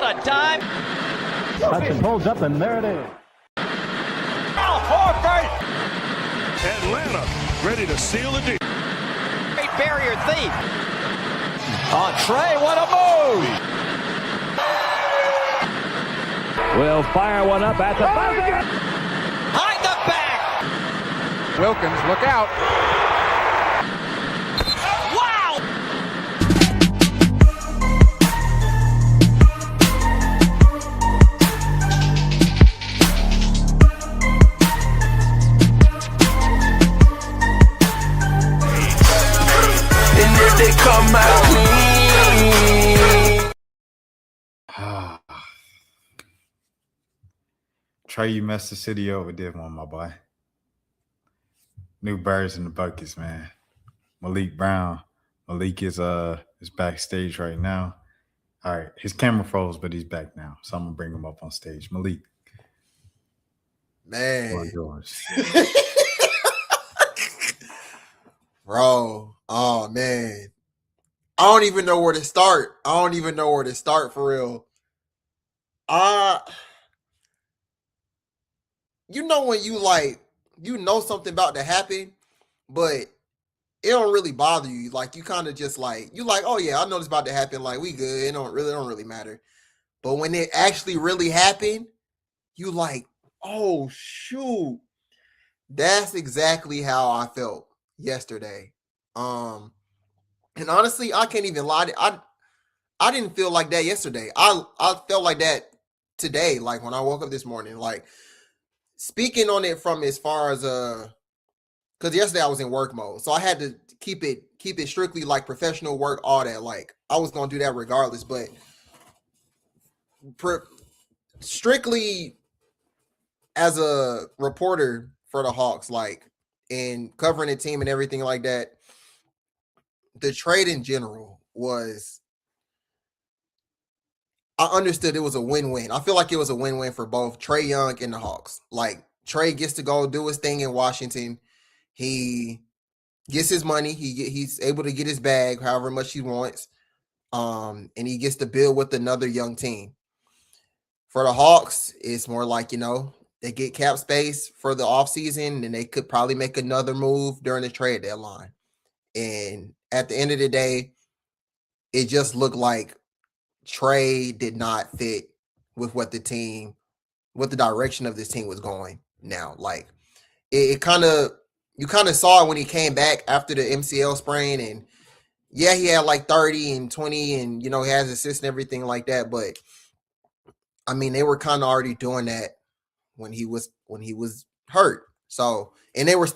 What a dime. Hudson pulls up, and there it is. Al Horford. Atlanta ready to seal the deal. Great barrier thief. On Trey, what a move. Will fire one up at the buzzer. Behind the back. Wilkins, look out. Wow. And if they come out clean. Trey, you messed the city over, did one, my boy. New birds in the buckets, man. Malik Brown. Malik is backstage right now. All right, his camera froze, but he's back now. So I'm gonna bring him up on stage. Malik. Man. Yours. Bro. Oh man. I don't even know where to start. For real. You know when you know something about to happen, but it don't really bother you. Like you kind of just like oh yeah, I know this about to happen. Like we good. It don't really matter. But when it actually really happened, you like, oh shoot. That's exactly how I felt yesterday. And honestly, I can't even lie. I didn't feel like that yesterday. I felt like that today. Like when I woke up this morning, like. Speaking on it from as far as because yesterday I was in work mode, so I had to keep it strictly like professional work, all that. Like I was gonna do that regardless, but strictly as a reporter for the Hawks, like in covering the team and everything like that, the trade in general was. I understood it was a win-win. I feel like it was a win-win for both Trae Young and the Hawks. Like Trae gets to go do his thing in Washington. He gets his money. He's able to get his bag, however much he wants. And he gets to build with another young team. For the Hawks, it's more like, they get cap space for the offseason, and they could probably make another move during the trade deadline. And at the end of the day, it just looked like Trae did not fit with what the direction of this team was going now. Like you kind of saw it when he came back after the MCL sprain, and yeah, he had like 30 and 20 and he has assists and everything like that. But I mean, they were kind of already doing that when he was hurt. So, and they were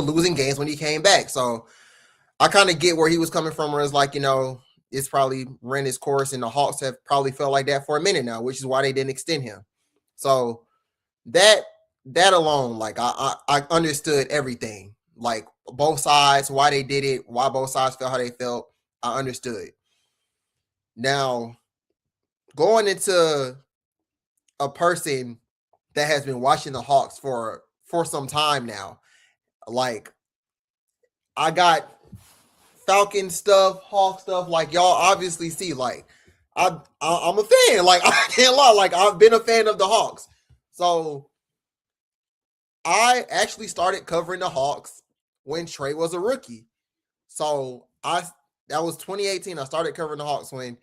losing games when he came back. So I kind of get where he was coming from, where it's like, it's probably ran its course, and the Hawks have probably felt like that for a minute now, which is why they didn't extend him. So that alone, like I understood everything, like both sides, why they did it, why both sides felt how they felt. I understood. Now, going into a person that has been watching the Hawks for some time now, like I got Falcon stuff, Hawk stuff, like y'all obviously see, like I'm a fan. Like I can't lie, like I've been a fan of the Hawks. So I actually started covering the Hawks when Trae was a rookie. So that was 2018. I started covering the Hawks when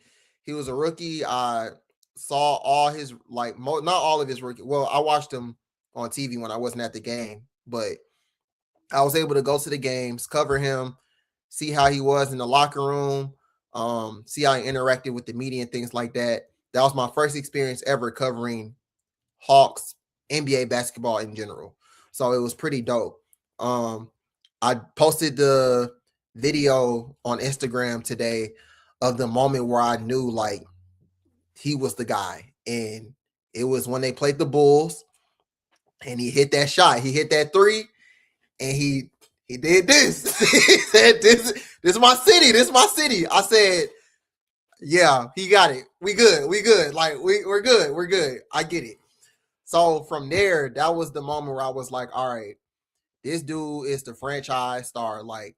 he was a rookie. I saw all his not all of his rookie. Well, I watched him on TV when I wasn't at the game, but I was able to go to the games, cover him, see how he was in the locker room, see how he interacted with the media and things like that. That was my first experience ever covering Hawks, NBA basketball in general. So it was pretty dope. I posted the video on Instagram today of the moment where I knew like he was the guy. And it was when they played the Bulls and he hit that shot. He hit that three and he did this. He said, this is my city. This is my city. I said, yeah, he got it. We good. Like we're good. I get it. So from there, that was the moment where I was like, all right, this dude is the franchise star. Like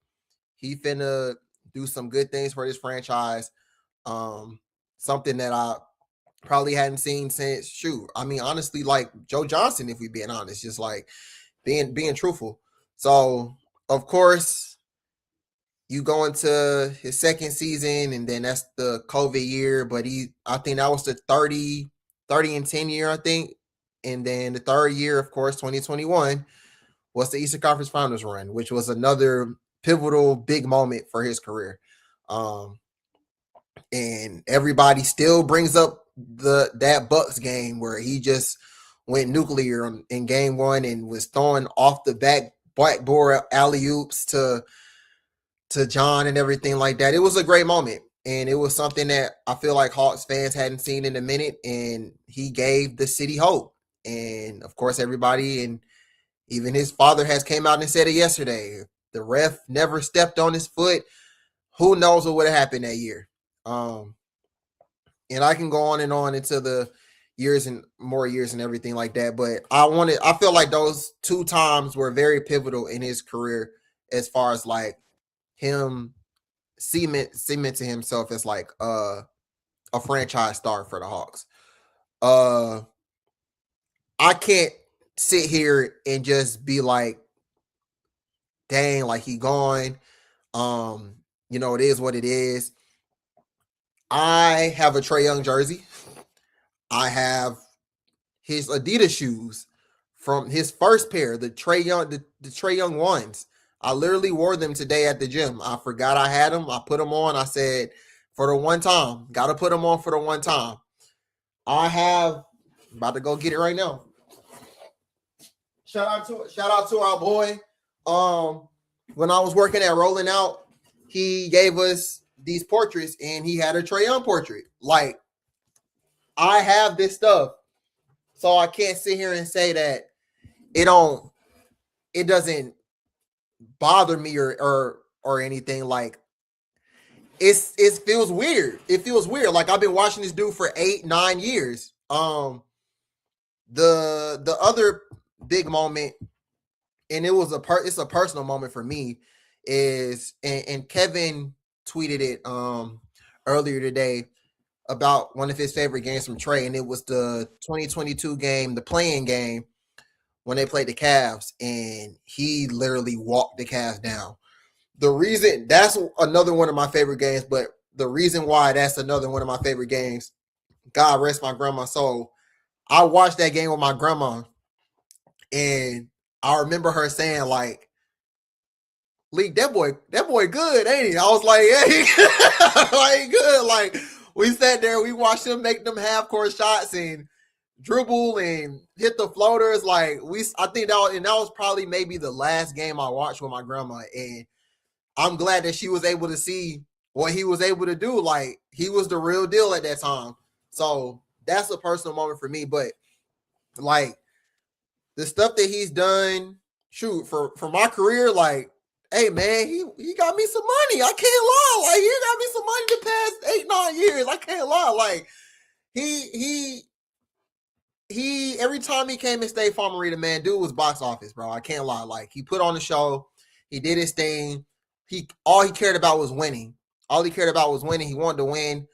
he finna do some good things for this franchise. Something that probably hadn't seen since I mean, honestly, like Joe Johnson, if we being honest, just like being truthful. So of course, you go into his second season, and then that's the COVID year. But I think that was the 30 and 10 year, I think. And then the third year, of course, 2021 was the Eastern Conference Finals run, which was another pivotal big moment for his career. And everybody still brings up that Bucks game where he just went nuclear in game one and was throwing off the backboard alley-oops to John and everything like that. It was a great moment. And it was something that I feel like Hawks fans hadn't seen in a minute. And he gave the city hope. And of course, everybody, and even his father has came out and said it yesterday. The ref never stepped on his foot. Who knows what would have happened that year? And I can go on and on into the years and more years and everything like that. But I feel like those two times were very pivotal in his career as far as like him cementing himself as like a franchise star for the Hawks. I can't sit here and just be like, dang, like he gone. It is what it is. I have a Trae Young jersey. I have his Adidas shoes from his first pair, the Trae Young ones. I literally wore them today at the gym. I forgot I had them. I put them on. I said, for the one time, got to put them on for the one time. I'm about to go get it right now. Shout out to our boy. When I was working at Rolling Out, he gave us these portraits, and he had a Trae Young portrait. Like, I have this stuff, so I can't sit here and say that it doesn't bother me or anything. Like, it feels weird. It feels weird. Like, I've been watching this dude for 8-9 years. The other big moment, and it's a personal moment for me, is and Kevin tweeted it earlier today about one of his favorite games from Trae, and it was the 2022 game, the play-in game when they played the Cavs, and he literally walked the Cavs down. That's another one of my favorite games, but the reason why that's another one of my favorite games, God rest my grandma's soul, I watched that game with my grandma, and I remember her saying, like, Leak, that boy good, ain't he? I was like, hey, like, good. Like, we sat there, we watched him make them half-court shots and dribble and hit the floaters. Like, I think that was probably maybe the last game I watched with my grandma. And I'm glad that she was able to see what he was able to do. Like, he was the real deal at that time. So that's a personal moment for me. But, like, the stuff that he's done, for my career, like, hey, man, he got me some money. I can't lie. Like, he got me some money the past 8-9 years. I can't lie. Like, he every time he came in State Farm Arena, man, dude was box office, bro. I can't lie. Like, he put on the show. He did his thing. All he cared about was winning. All he cared about was winning. He wanted to win.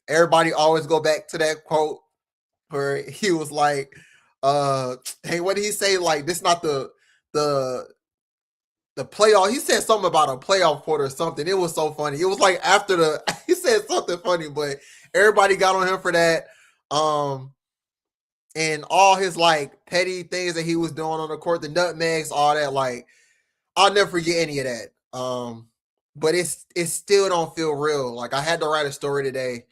Everybody always go back to that quote where he was like, hey, what did he say? Like, this not the playoff. He said something about a playoff quarter or something. It was so funny. It was like after he said something funny, but everybody got on him for that. And all his like petty things that he was doing on the court, the nutmegs, all that, like, I'll never forget any of that. But it still don't feel real. Like, I had to write a story today,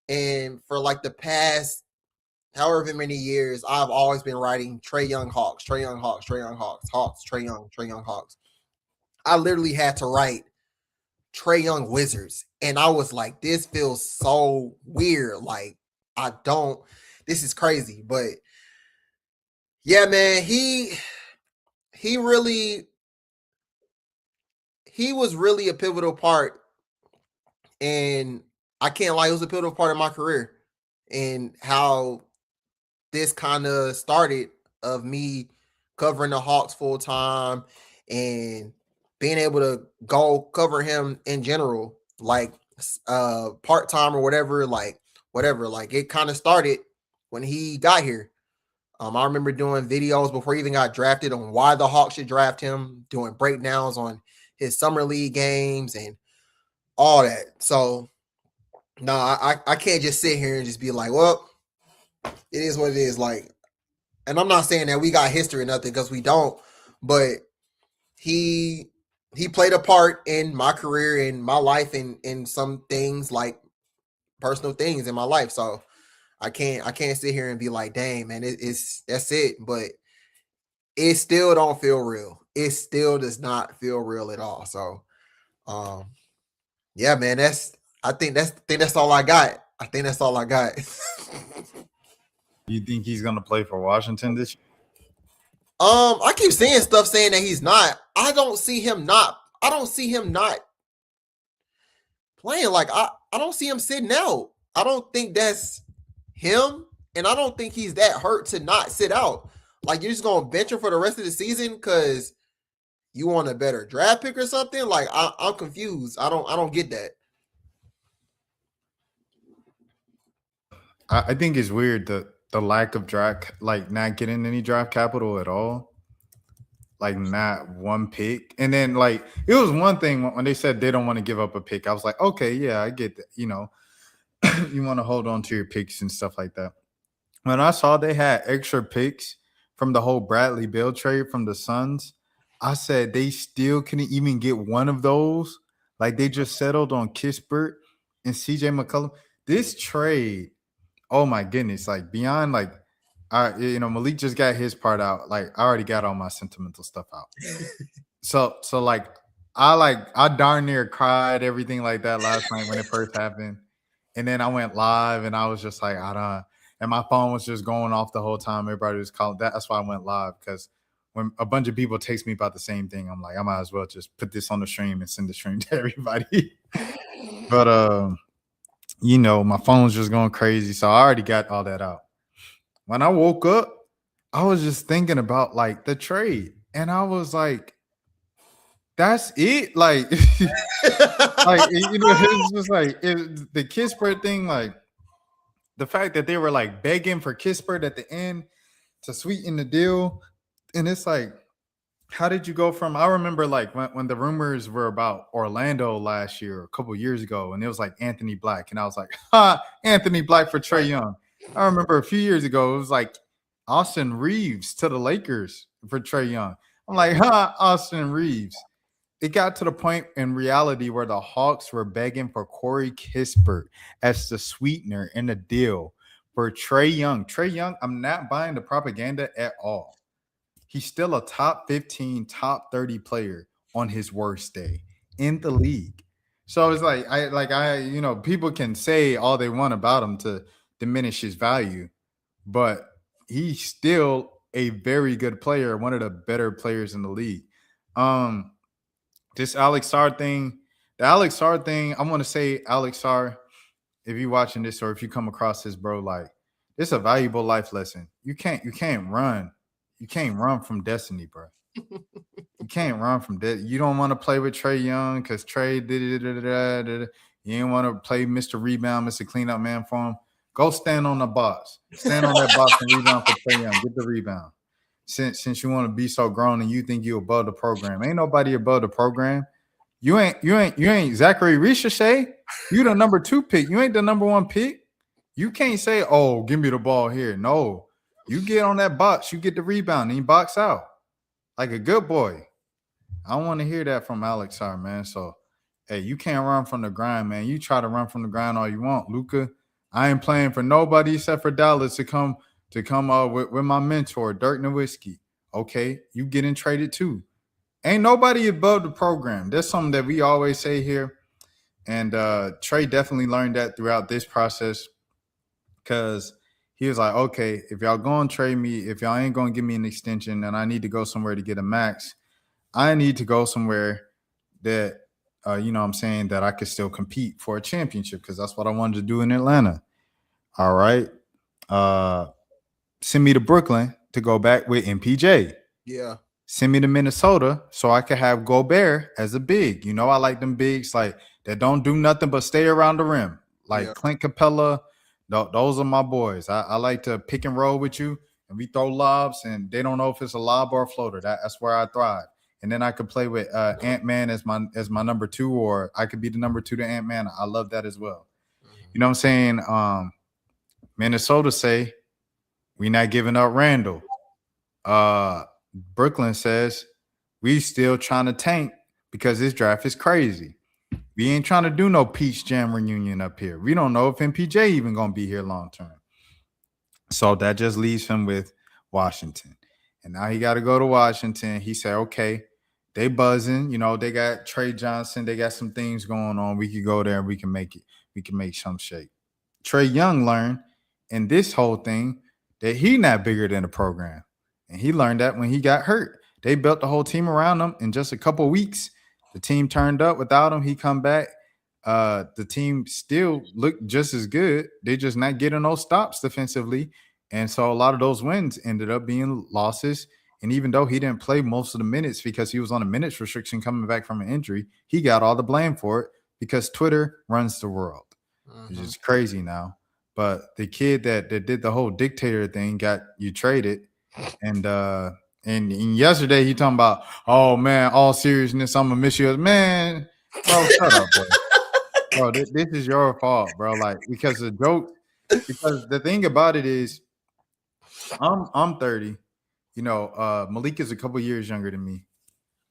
and for like the past however many years, I've always been writing Trae Young Hawks, Trae Young Hawks, Trae Young Hawks, Hawks, Trae Young Hawks. I literally had to write Trae Young Wizards, and I was like, this feels so weird. Like, this is crazy. But yeah, man, he was really a pivotal part, and I can't lie, it was a pivotal part of my career and how this kind of started, of me covering the Hawks full time and being able to go cover him in general, like part time or whatever, like whatever. Like it kind of started when he got here. I remember doing videos before he even got drafted on why the Hawks should draft him, doing breakdowns on his summer league games and all that. So no, I can't just sit here and just be like, well, it is what it is. Like, and I'm not saying that we got history or nothing because we don't, but he played a part in my career, in my life, in some things like personal things in my life. So I can't sit here and be like, dang, man, that's it. But it still don't feel real. It still does not feel real at all. So yeah, man, I think that's all I got. I think that's all I got. You think he's gonna play for Washington this year? I keep seeing stuff saying that he's not. I don't see him not playing. Like I don't see him sitting out. I don't think that's him, and I don't think he's that hurt to not sit out. Like you're just gonna bench him for the rest of the season because you want a better draft pick or something. Like I'm confused. I don't get that. I think it's weird the lack of draft, like not getting any draft capital at all, like not one pick. And then like it was one thing when they said they don't want to give up a pick. I was like, okay, yeah, I get that. You know, you want to hold on to your picks and stuff like that. When I saw they had extra picks from the whole Bradley Beal trade from the Suns, I said they still couldn't even get one of those. Like they just settled on Kispert and CJ McCollum. This trade, oh my goodness, like beyond like Malik just got his part out. Like I already got all my sentimental stuff out. so like I darn near cried, everything like that last night when it first happened. And then I went live and I was just like, and my phone was just going off the whole time. Everybody was calling. That's why I went live, because when a bunch of people text me about the same thing, I'm like, I might as well just put this on the stream and send the stream to everybody. But my phone's just going crazy. So I already got all that out. When I woke up, I was just thinking about like the trade. And I was like, that's it. Like, it's just like the Kispert thing, like the fact that they were like begging for Kispert at the end to sweeten the deal. And it's like, how did you go from, I remember like when the rumors were about Orlando last year, a couple years ago, and it was like Anthony Black. And I was like, Anthony Black for Trae Young. I remember a few years ago, it was like Austin Reeves to the Lakers for Trae Young. I'm like, Austin Reeves. It got to the point in reality where the Hawks were begging for Corey Kispert as the sweetener in the deal for Trae Young. Trae Young, I'm not buying the propaganda at all. He's still a top 15, top 30 player on his worst day in the league. So it's like, people can say all they want about him to diminish his value, but he's still a very good player, one of the better players in the league. This Alex Sarr thing, I want to say, Alex Sarr, if you're watching this or if you come across this, bro, like, it's a valuable life lesson. You can't run. You can't run from destiny, bro. You can't run from that. You don't want to play with Trae Young because Trae did. You ain't want to play Mr. Rebound, Mr. Cleanup Man for him. Go stand on the box. Stand on that box and rebound for Trae Young. Get the rebound. Since you want to be so grown and you think you're above the program. Ain't nobody above the program. You ain't Zachary Ricochet. You the number 2 pick. You ain't the number 1 pick. You can't say, oh, give me the ball here. No. You get on that box, you get the rebound, and you box out like a good boy. I don't want to hear that from Alex Sarr, man. So, hey, you can't run from the grind, man. You try to run from the grind all you want, Luka. I ain't playing for nobody except for Dallas to come with my mentor, Dirk Nowitzki. Okay, you getting traded too. Ain't nobody above the program. That's something that we always say here. And Trae definitely learned that throughout this process, because he was like, okay, if y'all going to trade me, if y'all ain't going to give me an extension and I need to go somewhere to get a max, I need to go somewhere that, that I could still compete for a championship, because that's what I wanted to do in Atlanta. All right. Send me to Brooklyn to go back with MPJ. Yeah. Send me to Minnesota so I could have Gobert as a big. You know, I like them bigs like that don't do nothing but stay around the rim. Like Clint Capella, Those are my boys. I like to pick and roll with you, and we throw lobs, and they don't know if it's a lob or a floater. That's where I thrive. And then I could play with Ant-Man as my number 2, or I could be the number 2 to Ant-Man. I love that as well. You know what I'm saying? Minnesota say we not giving up Randall. Brooklyn says we still trying to tank because this draft is crazy. We ain't trying to do no Peach Jam reunion up here. We don't know if MPJ even gonna be here long term. So that just leaves him with Washington. And now he got to go to Washington. He said, okay, they buzzing. You know, they got Trey Johnson. They got some things going on. We could go there and we can make it. We can make some shape. Trey Young learned in this whole thing that he not bigger than the program. And he learned that when he got hurt. They built the whole team around him in just a couple of weeks. The team turned up without him. He come back. The team still looked just as good. They just not getting those stops defensively. And so a lot of those wins ended up being losses. And even though he didn't play most of the minutes because he was on a minutes restriction coming back from an injury, he got all the blame for it because Twitter runs the world. Which is crazy now. But the kid that did the whole dictator thing got you traded. And yesterday he talking about, oh man, all seriousness, I'm gonna miss you. Man, bro, shut up, bro. Bro, this is your fault, bro. Like, because the thing about it is I'm 30. You know, Malik is a couple years younger than me.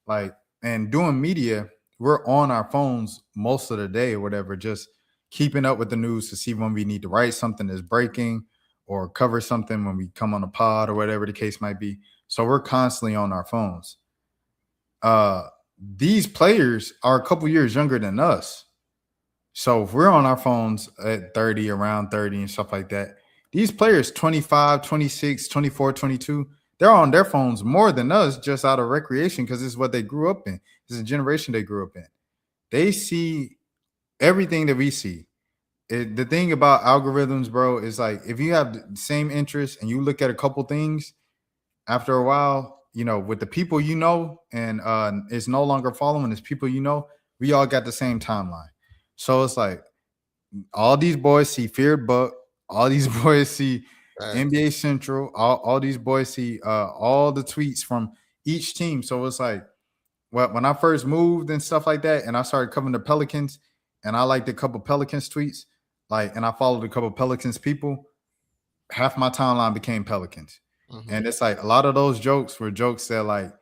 Like, and doing media, we're on our phones most of the day or whatever, just keeping up with the news to see when we need to write something that's breaking or cover something when we come on a pod or whatever the case might be. So we're constantly on our phones. These players are a couple years younger than us. So if we're on our phones at 30, around 30 and stuff like that, these players 25, 26, 24, 22, they're on their phones more than us just out of recreation because this is what they grew up in. This is a generation they grew up in. They see everything that we see. The thing about algorithms, bro, is like if you have the same interests and you look at a couple things, after a while, you know, with the people you know, and it's no longer following, it's people you know, we all got the same timeline. So it's like all these boys see Feared Buck, all these boys see NBA Central, all these boys see all the tweets from each team. So it's like when I first moved and stuff like that, and I started covering the Pelicans, and I liked a couple Pelicans tweets, like, and I followed a couple Pelicans people, half my timeline became Pelicans. And it's like a lot of those jokes were jokes that like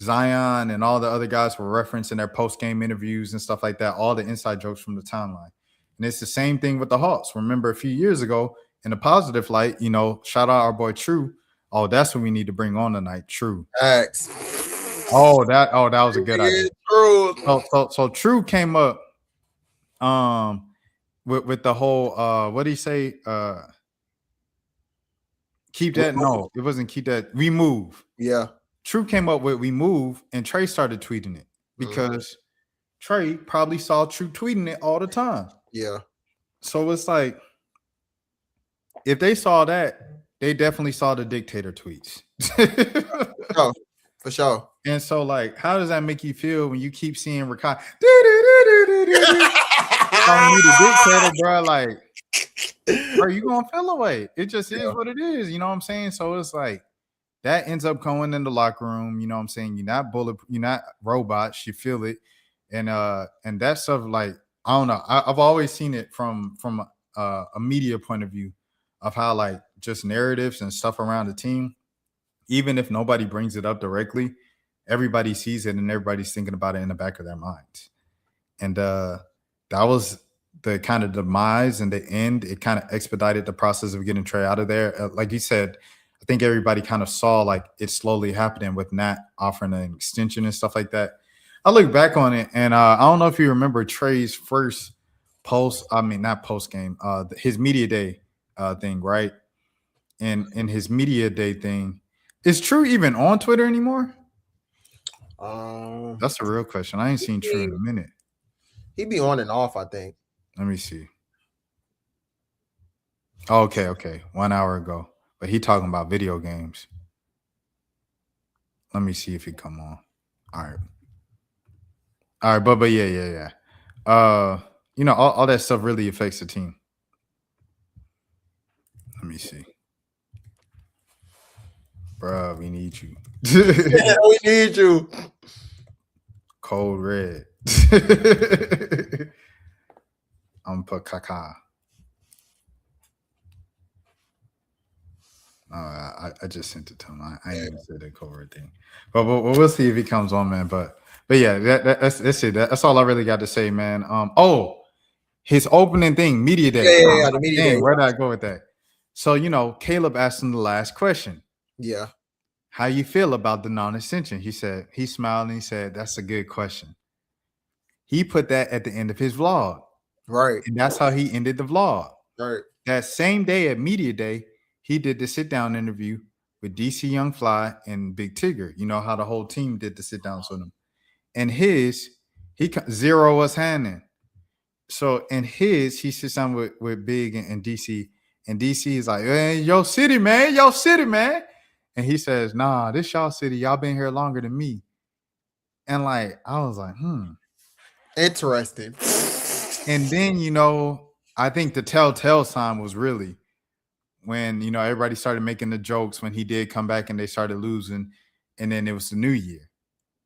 Zion and all the other guys were referencing their post-game interviews and stuff like that, all the inside jokes from the timeline. And it's the same thing with the Hawks. Remember a few years ago in the positive light, you know, shout out our boy True. Oh, that's what we need to bring on tonight. True. Thanks. Oh, that was a good idea. True. So True came up with the whole what did he say? Keep that. No, it wasn't keep that. We move. Yeah. True came up with we move, and Trey started tweeting it because Trey probably saw True tweeting it all the time. Yeah. So it's like if they saw that, they definitely saw the dictator tweets. For sure. And so, like, how does that make you feel when you keep seeing Rakai calling you the dictator, bro? Like, bro, you gonna feel away. It just is what it is. You know what I'm saying? So it's like that ends up going in the locker room. You know what I'm saying? You're not you're not robots. You feel it, and that stuff. Like, I don't know. I've always seen it from a media point of view of how like just narratives and stuff around the team. Even if nobody brings it up directly, everybody sees it and everybody's thinking about it in the back of their minds. And that was the kind of demise and the end. It kind of expedited the process of getting Trey out of there. Like you said, I think everybody kind of saw like it slowly happening with Nat offering an extension and stuff like that. I look back on it and I don't know if you remember Trey's first not post game, his media day thing, right? And in his media day thing, is True even on Twitter anymore? That's a real question. I ain't seen True in a minute. He be on and off, I think. Let me see. Okay. 1 hour ago. But he talking about video games. Let me see if he come on. All right, but yeah. You know, all that stuff really affects the team. me see. Bruh, we need you. Yeah, we need you. Cold red. I'm put Kaka. I just sent it to him. I ain't even said that cold red thing. But we'll see if he comes on, man. But yeah, that's it. That's all I really got to say, man. His opening thing, media day. Yeah, the media day. Where did I go with that? So, Caleb asked him the last question. Yeah. How you feel about the non-extension? He said, he smiled and he said, that's a good question. He put that at the end of his vlog. Right. And that's how he ended the vlog. Right. That same day at media day, he did the sit-down interview with DC Young Fly and Big Tigger. You know how the whole team did the sit-downs with him. And he Zero was handing. So in he sits down with Big and DC. And DC is like, hey, yo city, man. And he says, nah, this y'all city. Y'all been here longer than me. And I was like, Interesting. And then, I think the telltale sign was really when, everybody started making the jokes when he did come back and they started losing. And then it was the new year.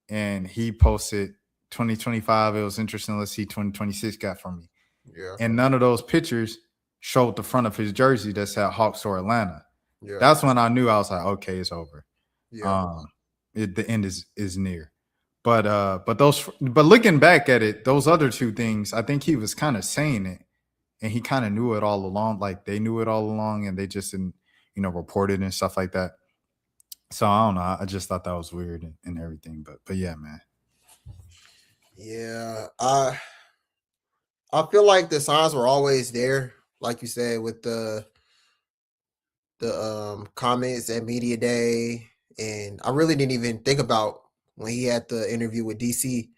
And he posted 2025. It was interesting. Let's see 2026 got from me. Yeah. And none of those pictures showed the front of his jersey that said Hawks or Atlanta. Yeah. That's when I knew. I was like, okay, it's over. Yeah. The end is near. But looking back at it, those other two things, I think he was kind of saying it, and he kind of knew it all along. Like they knew it all along, and they just didn't, report it and stuff like that. So I don't know. I just thought that was weird and everything. But yeah, man. Yeah. I feel like the signs were always there, like you said, with the comments at media day, and I really didn't even think about when he had the interview with DC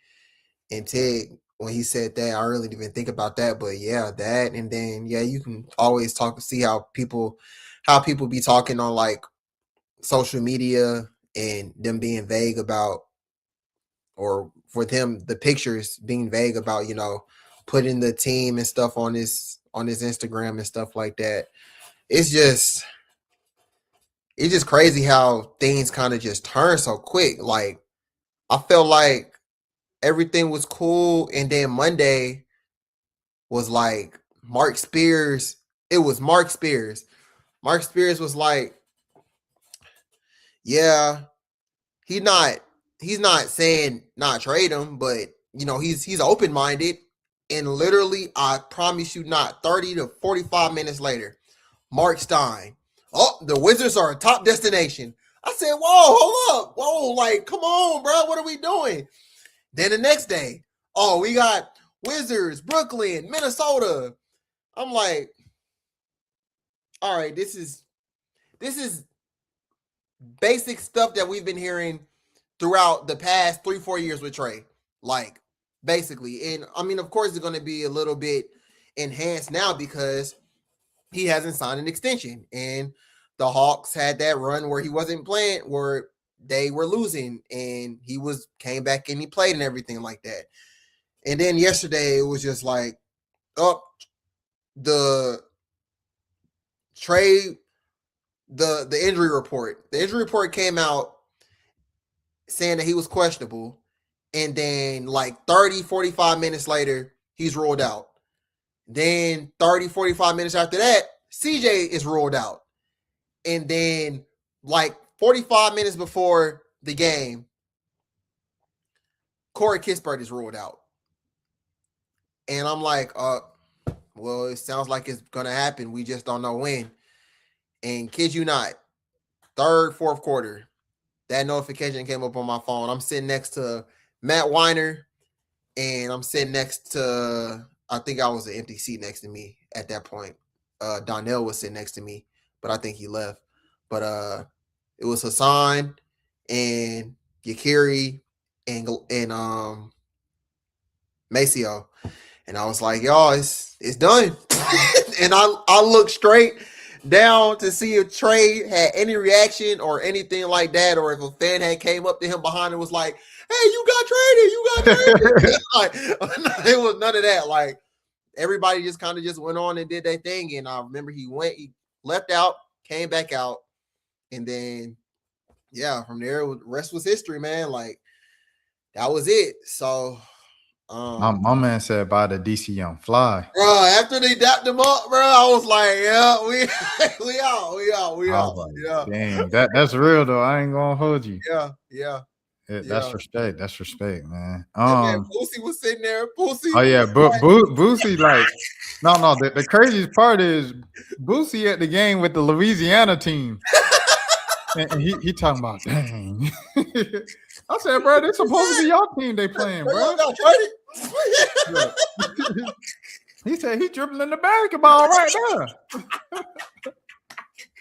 and Tig. When he said that, I really didn't even think about that. But yeah, that, and then you can always see how people be talking on social media and them being vague about, or for them the pictures being vague about, putting the team and stuff on his Instagram and stuff like that. It's just crazy how things kind of just turn so quick. Like I felt like everything was cool, and then Monday was like Mark Spears. It was Mark Spears. Mark Spears was like, yeah, he's not saying not trade him, but he's open-minded. And literally, I promise you not, 30 to 45 minutes later, Mark Stein, oh, the Wizards are a top destination. I said, whoa, hold up. Whoa, come on, bro. What are we doing? Then the next day, oh, we got Wizards, Brooklyn, Minnesota. I'm like, all right, this is basic stuff that we've been hearing throughout the past 3-4 years with Trey. Basically. And I mean, of course, it's going to be a little bit enhanced now because he hasn't signed an extension. And the Hawks had that run where he wasn't playing, where they were losing, and he came back and he played and everything like that. And then yesterday it was just like, the Trey, the injury report. The injury report came out saying that he was questionable. And then 30, 45 minutes later, he's ruled out. Then 30, 45 minutes after that, CJ is ruled out. And then 45 minutes before the game, Corey Kispert is ruled out. And I'm like, well, it sounds like it's going to happen. We just don't know when. And kid you not, third, fourth quarter, that notification came up on my phone. I'm sitting next to Matt Weiner, and I'm sitting next to, I think I was an empty seat next to me at that point. Donnell was sitting next to me, but I think he left. But it was Hassan and Yakiri and Maceo. And I was like, y'all, it's done. And I looked straight down to see if Trey had any reaction or anything like that, or if a fan had came up to him behind and was like, hey, you got traded. It was none of that. Everybody just kind of just went on and did their thing. And I remember he left out, came back out, and then from there, the rest was history, man. Like that was it. So, my man said buy the DC Young Fly. bro, after they dapped him up, bro, I was like, yeah, we out. Like, Yeah, damn, that's real though. I ain't gonna hold you. yeah. That's respect. That's respect, man. Man, Boosie was sitting there. Boosie. Oh yeah, Boosie like no. The craziest part is Boosie at the game with the Louisiana team, and he talking about dang. I said, bro, this supposed to be your team they playing, bro. He said he dribbling the basketball right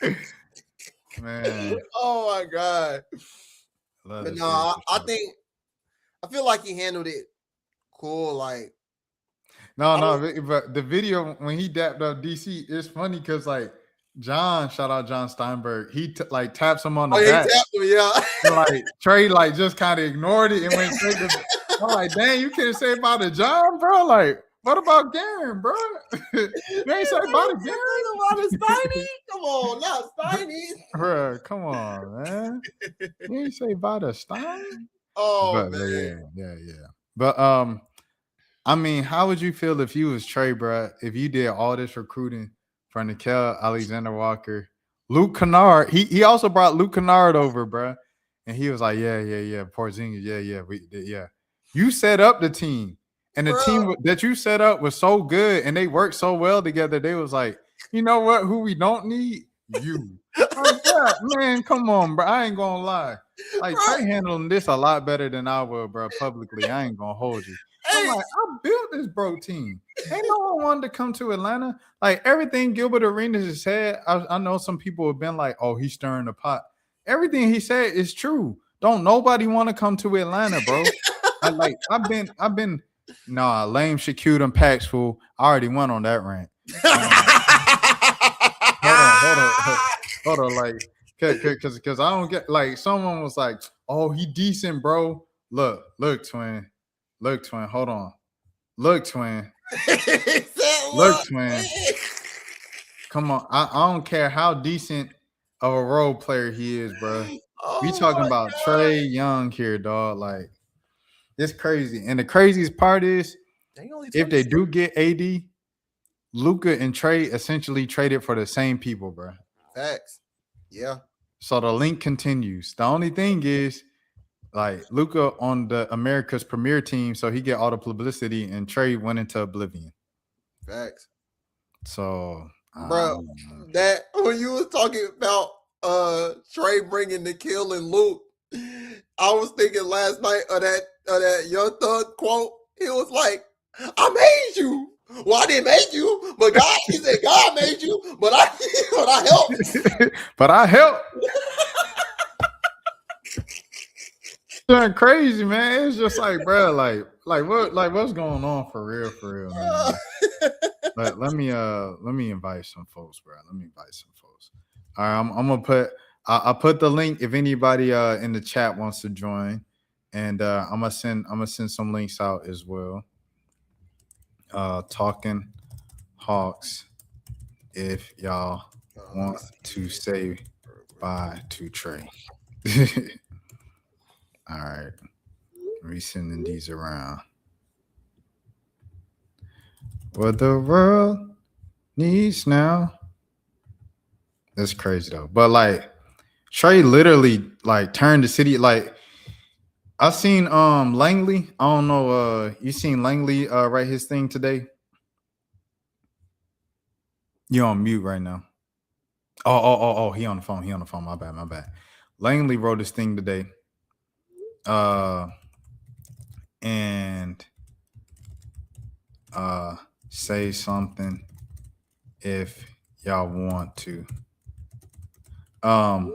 now. Man. Oh my God. But no, I feel like he handled it cool. Like, no, but the video when he dapped up DC, it's funny because like shout out John Steinberg, he like taps him on the back. He tapped him, yeah. So, like Trey like just kind of ignored it and went straight to. I'm like, dang, you can't say about the John, bro. Like, what about Garen, bro? You ain't say about the Garen. About the Steiny? Come on, not Steiny. Bro, come on, man. You ain't say about the Stein? Oh, but, man. Yeah. But I mean, how would you feel if you was Trey, bro? If you did all this recruiting for Nickeil Alexander-Walker, Luke Kennard, he also brought Luke Kennard over, bro, and he was like, yeah, Porzingis, yeah. You set up the team, and the team that you set up was so good, and they worked so well together. They was like, you know what? Who we don't need? You. Like, yeah, man, come on, bro. I ain't gonna lie. Like Trey handling this a lot better than I will, bro. Publicly, I ain't gonna hold you. I'm like, I built this bro team. Ain't no one wanted to come to Atlanta. Like everything Gilbert Arenas has said, I know some people have been like, oh, he's stirring the pot. Everything he said is true. Don't nobody want to come to Atlanta, bro. I've been lame Shaquille and Paxful. I already went on that rant. Hold on, like, because I don't get like someone was like, oh, he decent, bro. Look, twin. Hold on. Look, twin. Twin. Come on. I don't care how decent of a role player he is, bro. We talking about God. Trey Young here, dog. Like, it's crazy. And the craziest part is, if they do get AD, Luka and Trey essentially traded for the same people, bro. Facts. Yeah. So the link continues. The only thing is, like, Luka on the America's premier team, so he get all the publicity, and Trey went into oblivion. Facts. So, bro, that when you was talking about Trey bringing Nickeil and Luke, I was thinking last night of that Young Thug quote. He was like, "I made you. Well, I didn't make you, but God." He said, "God made you, but I helped." But I helped. Going crazy, man. It's just like, bro, what's going on for real, man. But let me invite some folks, bro. All right, I'm gonna put I put the link if anybody in the chat wants to join, and I'm gonna send some links out as well. Talking Hawks, if y'all want to say bye to Trey. All right, resending these around. What the world needs now. That's crazy though. But like Trey literally like turned the city. Like I seen Langley. I don't know. You seen Langley write his thing today? You on mute right now. Oh, he on the phone. My bad. Langley wrote his thing today. And say something if y'all want to. And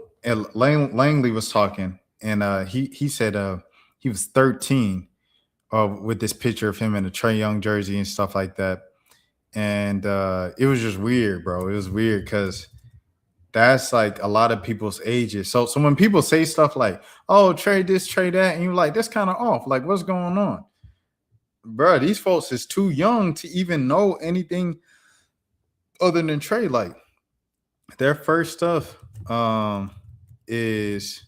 Langley was talking, and he said he was 13 with this picture of him in a Trae Young jersey and stuff like that. And it was just weird, bro. It was weird because that's like a lot of people's ages. So when people say stuff like, oh, trade this, trade that, and you're like, that's kind of off. Like, what's going on? Bro, these folks is too young to even know anything other than Trey. Like, their first stuff is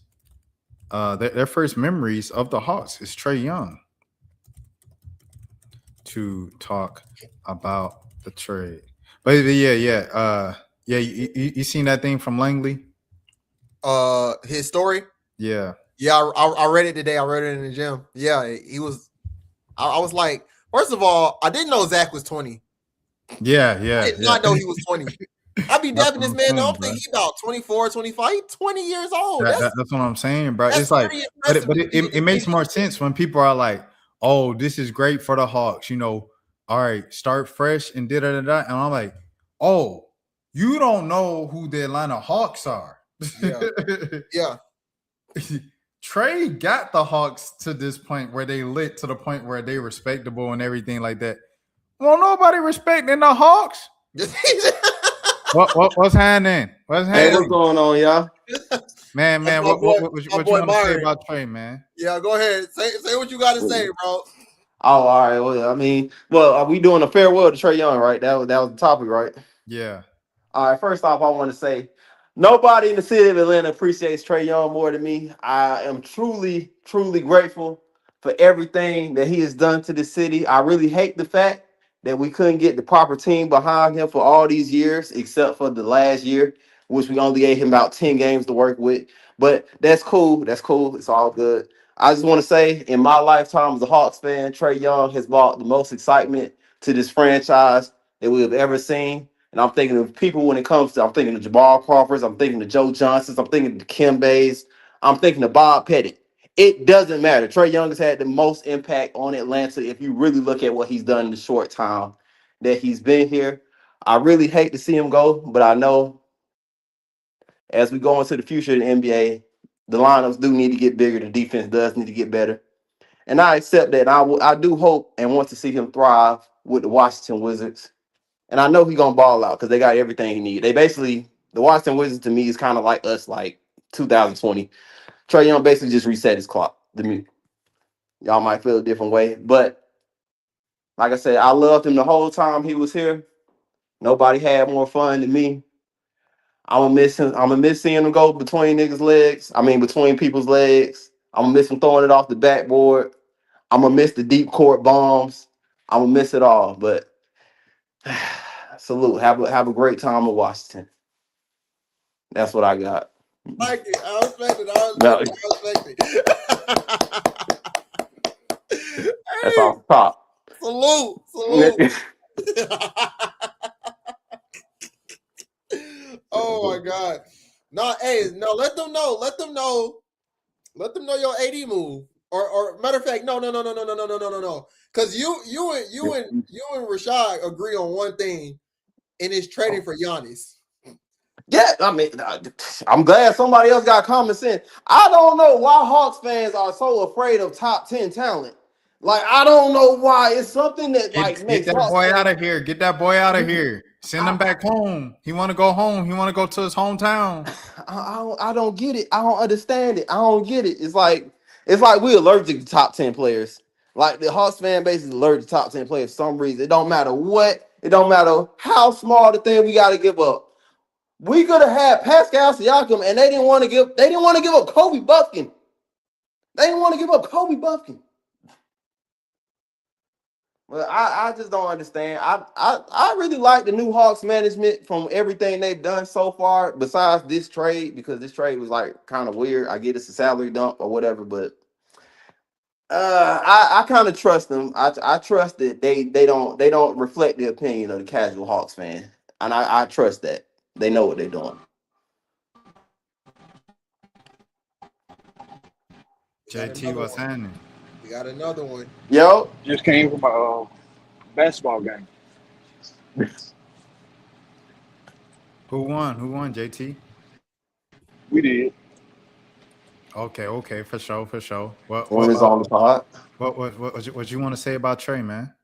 their first memories of the Hawks is Trae Young to talk about the trade. But yeah. You seen that thing from Langley? His story. Yeah. Yeah, I read it today. I read it in the gym. Yeah, he was. I was like, first of all, I didn't know Zach was 20. Yeah. I did not know he was 20. I be That's dapping what this I'm man. saying, I'm bro. thinking he about 24, 25. He 20 years old. That's what I'm saying, bro. That's It's like, pretty but impressive. it makes more sense when people are like, "Oh, this is great for the Hawks." All right, start fresh and da da da da. And I'm like, "Oh, you don't know who the Atlanta Hawks are." Yeah. Trey got the Hawks to this point where they lit to the point where they respectable and everything like that. Well, nobody respecting the Hawks. What's happening? What's Hey, what's happening? going on, y'all? Man, That's my what boy- what you my want boy to say Myron. about Trey, man? Yeah, go ahead. Say what you got to say, bro. Oh, all right. Well, I mean, are we doing a farewell to Trae Young, right? That was the topic, right? Yeah. All right. First off, I want to say nobody in the city of Atlanta appreciates Trae Young more than me. I am truly, truly grateful for everything that he has done to the city. I really hate the fact that we couldn't get the proper team behind him for all these years, except for the last year, which we only gave him about 10 games to work with. But that's cool. That's cool. It's all good. I just want to say, in my lifetime as a Hawks fan, Trae Young has brought the most excitement to this franchise that we have ever seen. And I'm thinking of people when it comes to, I'm thinking of Jamal Crawfords, I'm thinking of Joe Johnsons, I'm thinking of Kim Bays, I'm thinking of Bob Pettit. It doesn't matter. Trae Young has had the most impact on Atlanta if you really look at what he's done in the short time that he's been here. I really hate to see him go, but I know as we go into the future of the NBA, the lineups do need to get bigger. The defense does need to get better. And I accept that. I do hope and want to see him thrive with the Washington Wizards. And I know he's going to ball out because they got everything he needs. They basically, the Washington Wizards to me is kind of like us, like 2020. Trae Young basically just reset his clock to me. Y'all might feel a different way. But like I said, I loved him the whole time he was here. Nobody had more fun than me. I'm gonna miss him. I'm gonna miss seeing him go between niggas' legs. I mean, between people's legs. I'm gonna miss him throwing it off the backboard. I'm gonna miss the deep court bombs. I'm gonna miss it all. But salute. Have a great time in Washington. That's what I got. Like it. I respect it. I No, respect it. that's off the top. Salute. Oh my God. No, hey, no, let them know. Let them know your AD move. Or matter of fact, no. Because you and Rashad agree on one thing, and it's trading for Giannis. Yeah, I mean, I'm glad somebody else got common sense. I don't know why Hawks fans are so afraid of top 10 talent. Like, I don't know why. It's something that Get makes that Hawks boy fans. out of here. Get that boy out of here. Send him back home. He want to go home. He want to go to his hometown. I don't get it. I don't understand it. I don't get it. It's like we're allergic to top 10 players. Like the Hawks fan base is allergic to top 10 players for some reason. It don't matter what. It don't matter how small the thing we got to give up. We could have had Pascal Siakam, and they didn't want to give up Kobe Buffkin. They didn't want to give up Kobe Buffkin. Well, I just don't understand. I really like the new Hawks management from everything they've done so far, besides this trade, because this trade was like kind of weird. I get it's a salary dump or whatever, but I kind of trust them. I trust that they don't reflect the opinion of the casual Hawks fan, and I trust that they know what they're doing. JT, what's happening? We got another one. Yo, Just came from a basketball game. Who won? Who won, JT? We did. Okay, for sure. one is on the pod. What you want to say about Trey, man?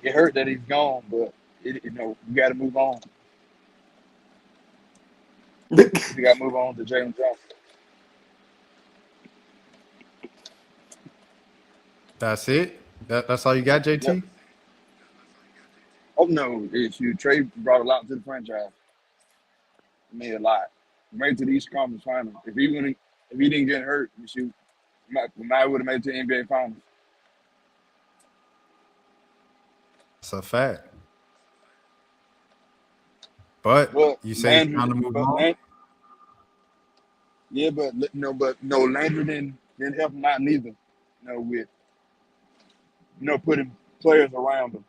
It hurt that he's gone, but you got to move on. You got to move on to Jalen Johnson. That's it. That's all you got, JT? Yep. Oh no, Trey brought a lot to the franchise. He made a lot. Made it to the East Conference Finals. If he didn't get hurt, we might would have made it to the NBA Finals. It's a fact. But you say it's time to move on. Yeah, but Landry didn't help him out neither. With putting players around him.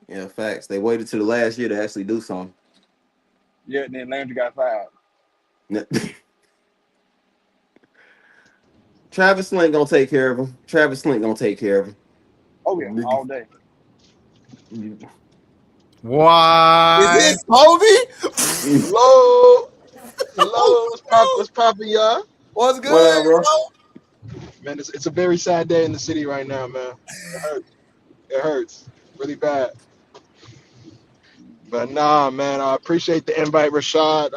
Yeah, facts. They waited to the last year to actually do something. Yeah, and then Landry got fired. Travis Slint gonna take care of him. Oh yeah, all day. Why? Is this Kobe? Hello, what's poppin', y'all? What's good, What up, bro? Man, it's a very sad day in the city right now, man. It hurts really bad. But nah, man, I appreciate the invite, Rashad.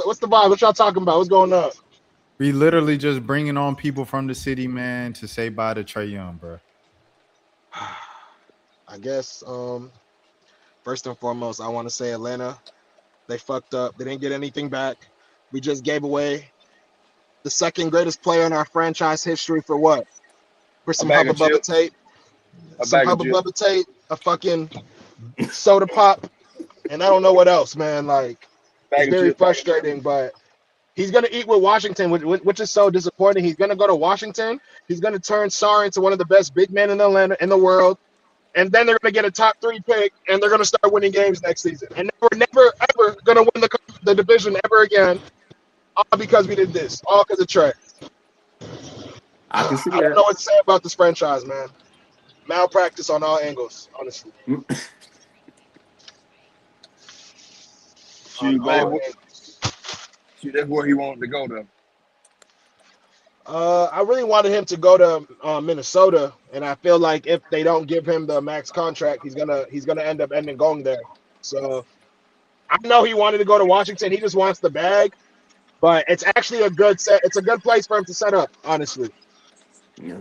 What's the vibe? What y'all talking about? What's going on? We literally just bringing on people from the city, man, to say bye to Trae Young, bro. I guess first and foremost, I want to say Atlanta, they fucked up. They didn't get anything back. We just gave away the second greatest player in our franchise history for what? For some Hubba Bubba tape. Some Hubba Bubba tape, a fucking soda pop, and I don't know what else, man. Like, it's very frustrating, but he's going to eat with Washington, which is so disappointing. He's going to go to Washington. He's going to turn Sarr into one of the best big men in the world. And then they're going to get a top 3 pick, and they're going to start winning games next season. And we're never, ever going to win the division ever again, all because we did this, all because of Trey. I can see that. I don't know what to say about this franchise, man. Malpractice on all angles, honestly. That's where he wanted to go, though. I really wanted him to go to Minnesota, and I feel like if they don't give him the max contract, he's gonna end up going there. So I know he wanted to go to Washington. He just wants the bag, but it's actually a good set. It's a good place for him to set up, honestly. Yeah.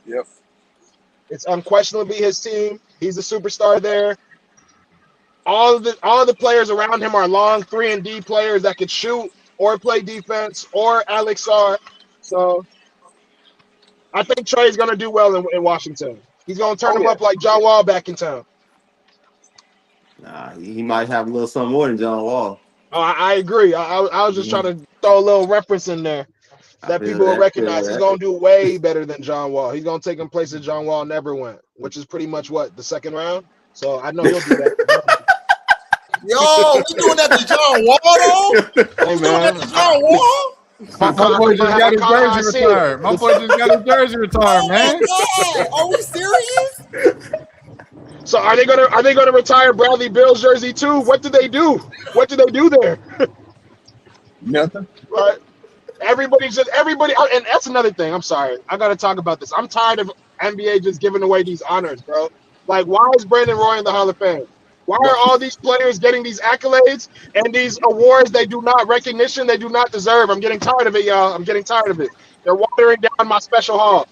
Yep. It's unquestionably his team. He's a superstar there. All of the players around him are long 3-and-D players that could shoot or play defense or Alex Sarr. So I think Trey's going to do well in Washington. He's going to turn him up like John Wall back in town. Nah, he might have a little something more than John Wall. Oh, I agree. I was just trying to throw a little reference in there that people will recognize. He's going to do way better than John Wall. He's going to take him places John Wall never went, which is pretty much the second round. So I know he'll do that. Yo, we doing that to John Wall, though? Hey, we doing that to John Wall? My boy just got his jersey retired. My boy just got his jersey retired, man. God. Are we serious? So are they gonna retire Bradley Beal's jersey too? What did they do? What did they do there? Nothing. Right. Everybody, and that's another thing. I'm sorry. I gotta talk about this. I'm tired of NBA just giving away these honors, bro. Like, why is Brandon Roy in the Hall of Fame? Why are all these players getting these accolades and these awards they do not recognition, they do not deserve? I'm getting tired of it, y'all. I'm getting tired of it. They're watering down my special hall.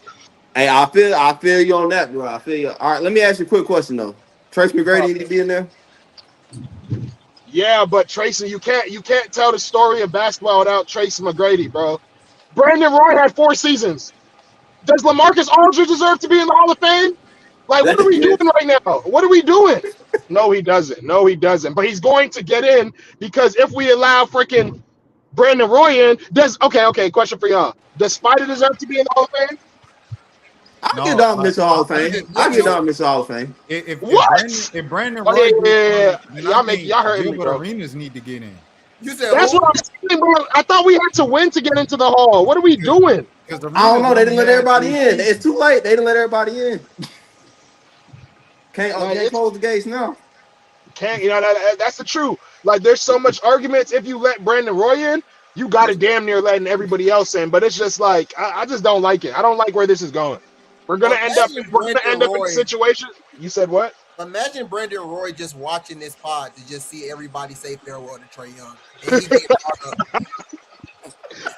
Hey, I feel you on that, bro. I feel you. All right, let me ask you a quick question though. Tracy McGrady need to be in there? Yeah, but Tracy, you can't tell the story of basketball without Tracy McGrady, bro. Brandon Roy had 4 seasons. Does LaMarcus Aldridge deserve to be in the Hall of Fame? Like, what are we doing right now? What are we doing? No, he doesn't. No, he doesn't. But he's going to get in because if we allow freaking Brandon Roy in, okay, question for y'all. Does Spider deserve to be in the Hall of Fame? I'll get Don Mitchell Hall of Fame. I'll get Don Mitchell Hall of Fame. If Brandon Roy y'all heard me, bro. Arenas need to get in. You said that's what I'm saying, bro. I thought we had to win to get into the hall. What are we doing? I don't know. They didn't let everybody in. It's too late. They didn't let everybody in. Can't close the gates now. Can't, that's the truth. Like, there's so much arguments. If you let Brandon Roy in, you got to damn near letting everybody else in. But it's just like, I just don't like it. I don't like where this is going. We're gonna end up in a situation. You said what? Imagine Brandon Roy just watching this pod to just see everybody say farewell to Trae Young. And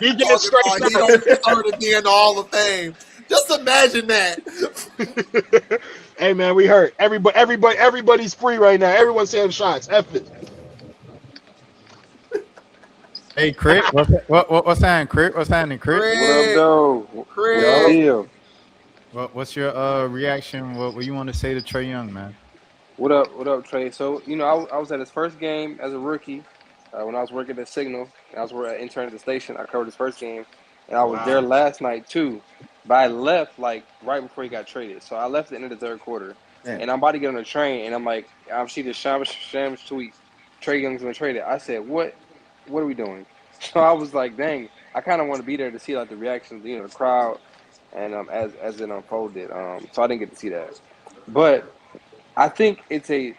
he gets straight he don't deserve to be in the Hall of Fame. Just imagine that. Hey man, we hurt. Everybody's free right now. Everyone's saying shots. F it. Hey, Crit, what's happening, Crit? What's happening, Crit? What up, though? What's the Craig. deal? What's your reaction? What you want to say to Trae Young, man? What up, Trey? So, I was at his first game as a rookie when I was working at Signal. I was an intern at the station. I covered his first game, and I was there last night too. But I left like right before he got traded. So I left at the end of the third quarter, and I'm about to get on the train, and I'm like, I'm see the Shams tweet, Trae Young's been traded. I said, what are we doing? So I was like, dang, I kind of want to be there to see like the reactions, the crowd, and as it unfolded. So I didn't get to see that, but I think the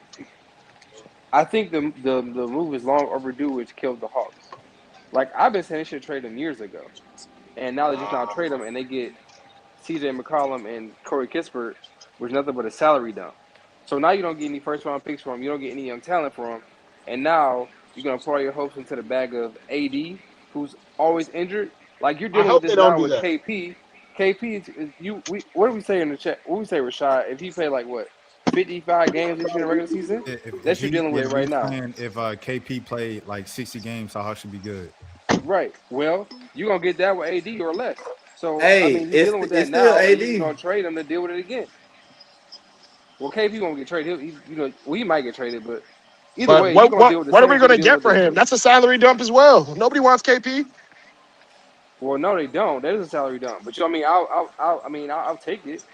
move is long overdue, which killed the Hawks. Like I've been saying, they should trade him years ago, and now they just now trade him, and they get C.J. McCollum and Corey Kispert, which is nothing but a salary dump. So now you don't get any first round picks for him, you don't get any young talent for him, and now you're gonna pour your hopes into the bag of AD, who's always injured. Like you're dealing with this now with KP. What do we say in the chat? What do we say, Rashad? If he played like what? 55 games this year in the regular season? That's you're dealing with right now. If KP played like 60 games, how should be good. Right. Well, you're going to get that with AD or less. So, Hey, you're dealing with that now. Still AD. You're going to trade him to deal with it again. Well, KP won't get traded. He might get traded, but either way, what are we going to get for him? That's a salary dump as well. Nobody wants KP. Well, no, they don't. That is a salary dump. But I'll take it.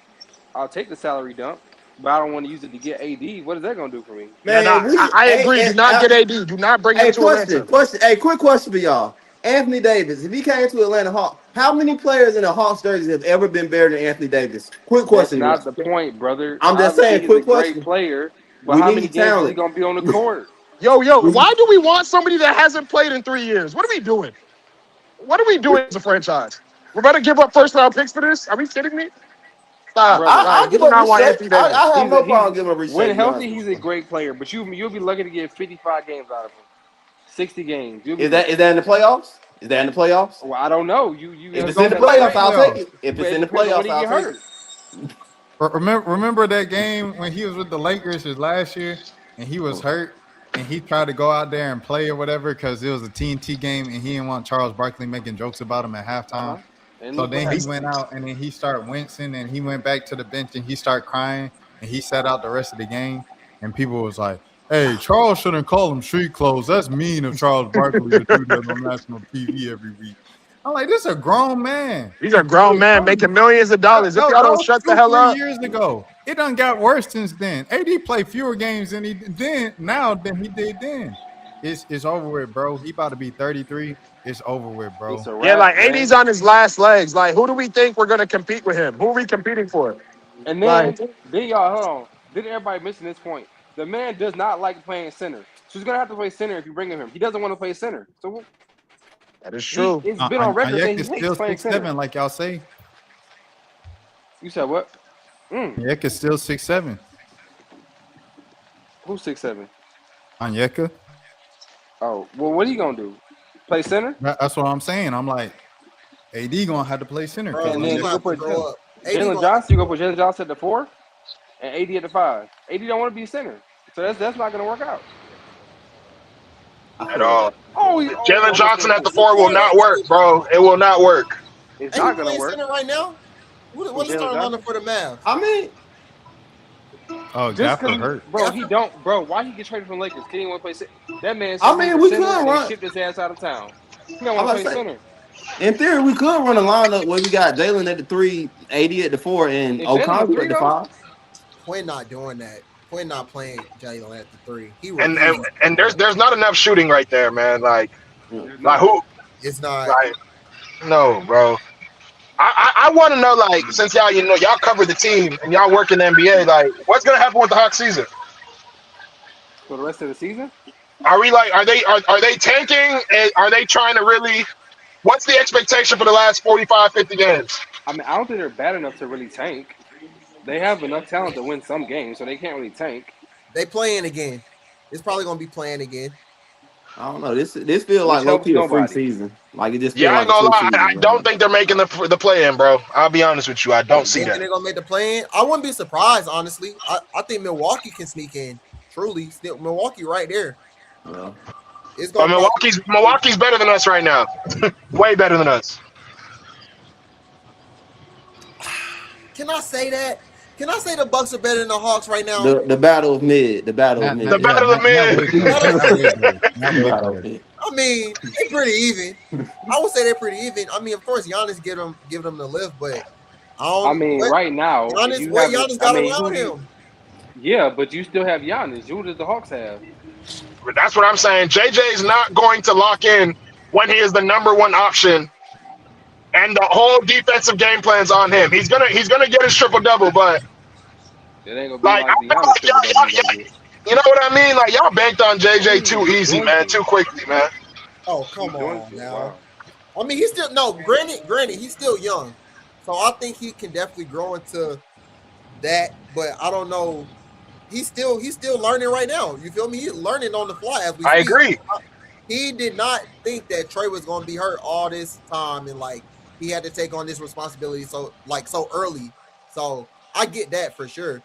I'll take the salary dump. But I don't want to use it to get AD. What is that going to do for me? Man, I agree. Do not get AD. Do not bring him to Atlanta. Hey, quick question for y'all. Anthony Davis, if he came to Atlanta Hawks, how many players in the Hawks jerseys have ever been better than Anthony Davis? Quick question. That's not the point, brother. I'm just saying, quick question. Great player, but how many games is he going to be on the court? Yo, why do we want somebody that hasn't played in 3 years? What are we doing? What are we doing as a franchise? We're about to give up first round picks for this? Are we kidding me? Stop. I'll give him a respect. I have no problem giving him a respect. When healthy, he's a great player, but you'll be lucky to get 55 games out of him. 60 games. Is that in the playoffs? Is that in the playoffs? Well, I don't know. If it's in the playoffs, I'll take it. If it's in the playoffs, I'll take it. Remember that game when he was with the Lakers his last year and he was hurt and he tried to go out there and play or whatever because it was a TNT game and he didn't want Charles Barkley making jokes about him at halftime. So then he went out and then he started wincing and he went back to the bench and he started crying and he sat out the rest of the game and people was like, hey, Charles shouldn't call him street clothes. That's mean of Charles Barkley to do that on national TV every week. I'm like, this is a grown man. He's a grown man making millions of dollars. If y'all don't shut the hell up. 3 years ago. It done got worse since then. AD played fewer games than he did then. It's over with, bro. He about to be 33. It's over with, bro. Yeah, like AD's on his last legs. Like, who do we think we're gonna compete with him? Who are we competing for? And then y'all, hold on. Didn't everybody missing this point? The man does not like playing center. So he's gonna have to play center if you bring him. He doesn't want to play center. So that is true. It's been on record that he still hates playing 6'7", center. like y'all say. You said what? Onyeka's still 6'7". Who's 6'7"? Onyeka. Oh, well, what are you gonna do? Play center? That's what I'm saying. I'm like, AD gonna have to play center. And then Jalen Johnson, you go put Jalen Johnson at the 4 and AD at the 5. AD don't want to be center, so that's not gonna work out at all. Jalen Johnson at the 4 will not work, bro. It will not work. It's not gonna work center right now. What's the starting lineup for the Mavs? I mean, Gafford hurt. Bro, he don't. Bro, why he get traded from Lakers? He didn't want to play center. That man. We could run. Shipped his ass out of town. He don't want to play center. In theory, we could run a lineup where we got Jalen at the 3, AD at the 4, and O'Connor at the 5. Quinn not doing that. Quinn not playing Jalen at the 3. And there's not enough shooting right there, man. Like who? It's not. Like, no, bro. I want to know, like, since y'all cover the team and y'all work in the NBA, like, what's gonna happen with the Hawks season? For the rest of the season? Are they tanking? And are they trying to really? What's the expectation for the last 45, 50 games? I mean, I don't think they're bad enough to really tank. They have enough talent to win some games, so they can't really tank. They playing again. It's probably gonna be playing again. I don't know. This feels which like low helps key a free nobody. season. Like it just Yeah, feels I like ain't a gonna free lie. I season right don't now. think they're making the play in, bro. I'll be honest with you. I don't see Think that. they're gonna make the play in? I wouldn't be surprised, honestly. I think Milwaukee can sneak in. Truly, still Milwaukee right there. Yeah. It's But gonna probably. Milwaukee's better than us right now. Way better than us. Can I say that? Can I say the Bucks are better than the Hawks right now? The battle of mid. The battle of The mid. battle of Not men. way better. Not way better. Not The way battle of better. mid. I mean, they're pretty even. I would say they're pretty even. I mean, of course, Giannis give them the lift, but I I don't. mean, right now, if you What have it, Giannis I got mean, who around do you? him? Yeah, but you still have Giannis. Who does the Hawks have? That's what I'm saying. JJ's not going to lock in when he is the number one option, and the whole defensive game plan's on him. He's gonna get his triple double, but It ain't gonna be like I like the feel Giannis like triple double he's gonna get. you know what I mean? Like y'all banked on JJ too Ooh, easy, man, Doinking. too quickly, man. Oh, come on Doinking. now. Wow. I mean, he's still no. Granted, he's still young, so I think he can definitely grow into that. But I don't know. He's still learning right now. You feel me? He's learning on the fly as we I speak. agree. He did not think that Trey was going to be hurt all this time, and like he had to take on this responsibility so early. So I get that for sure.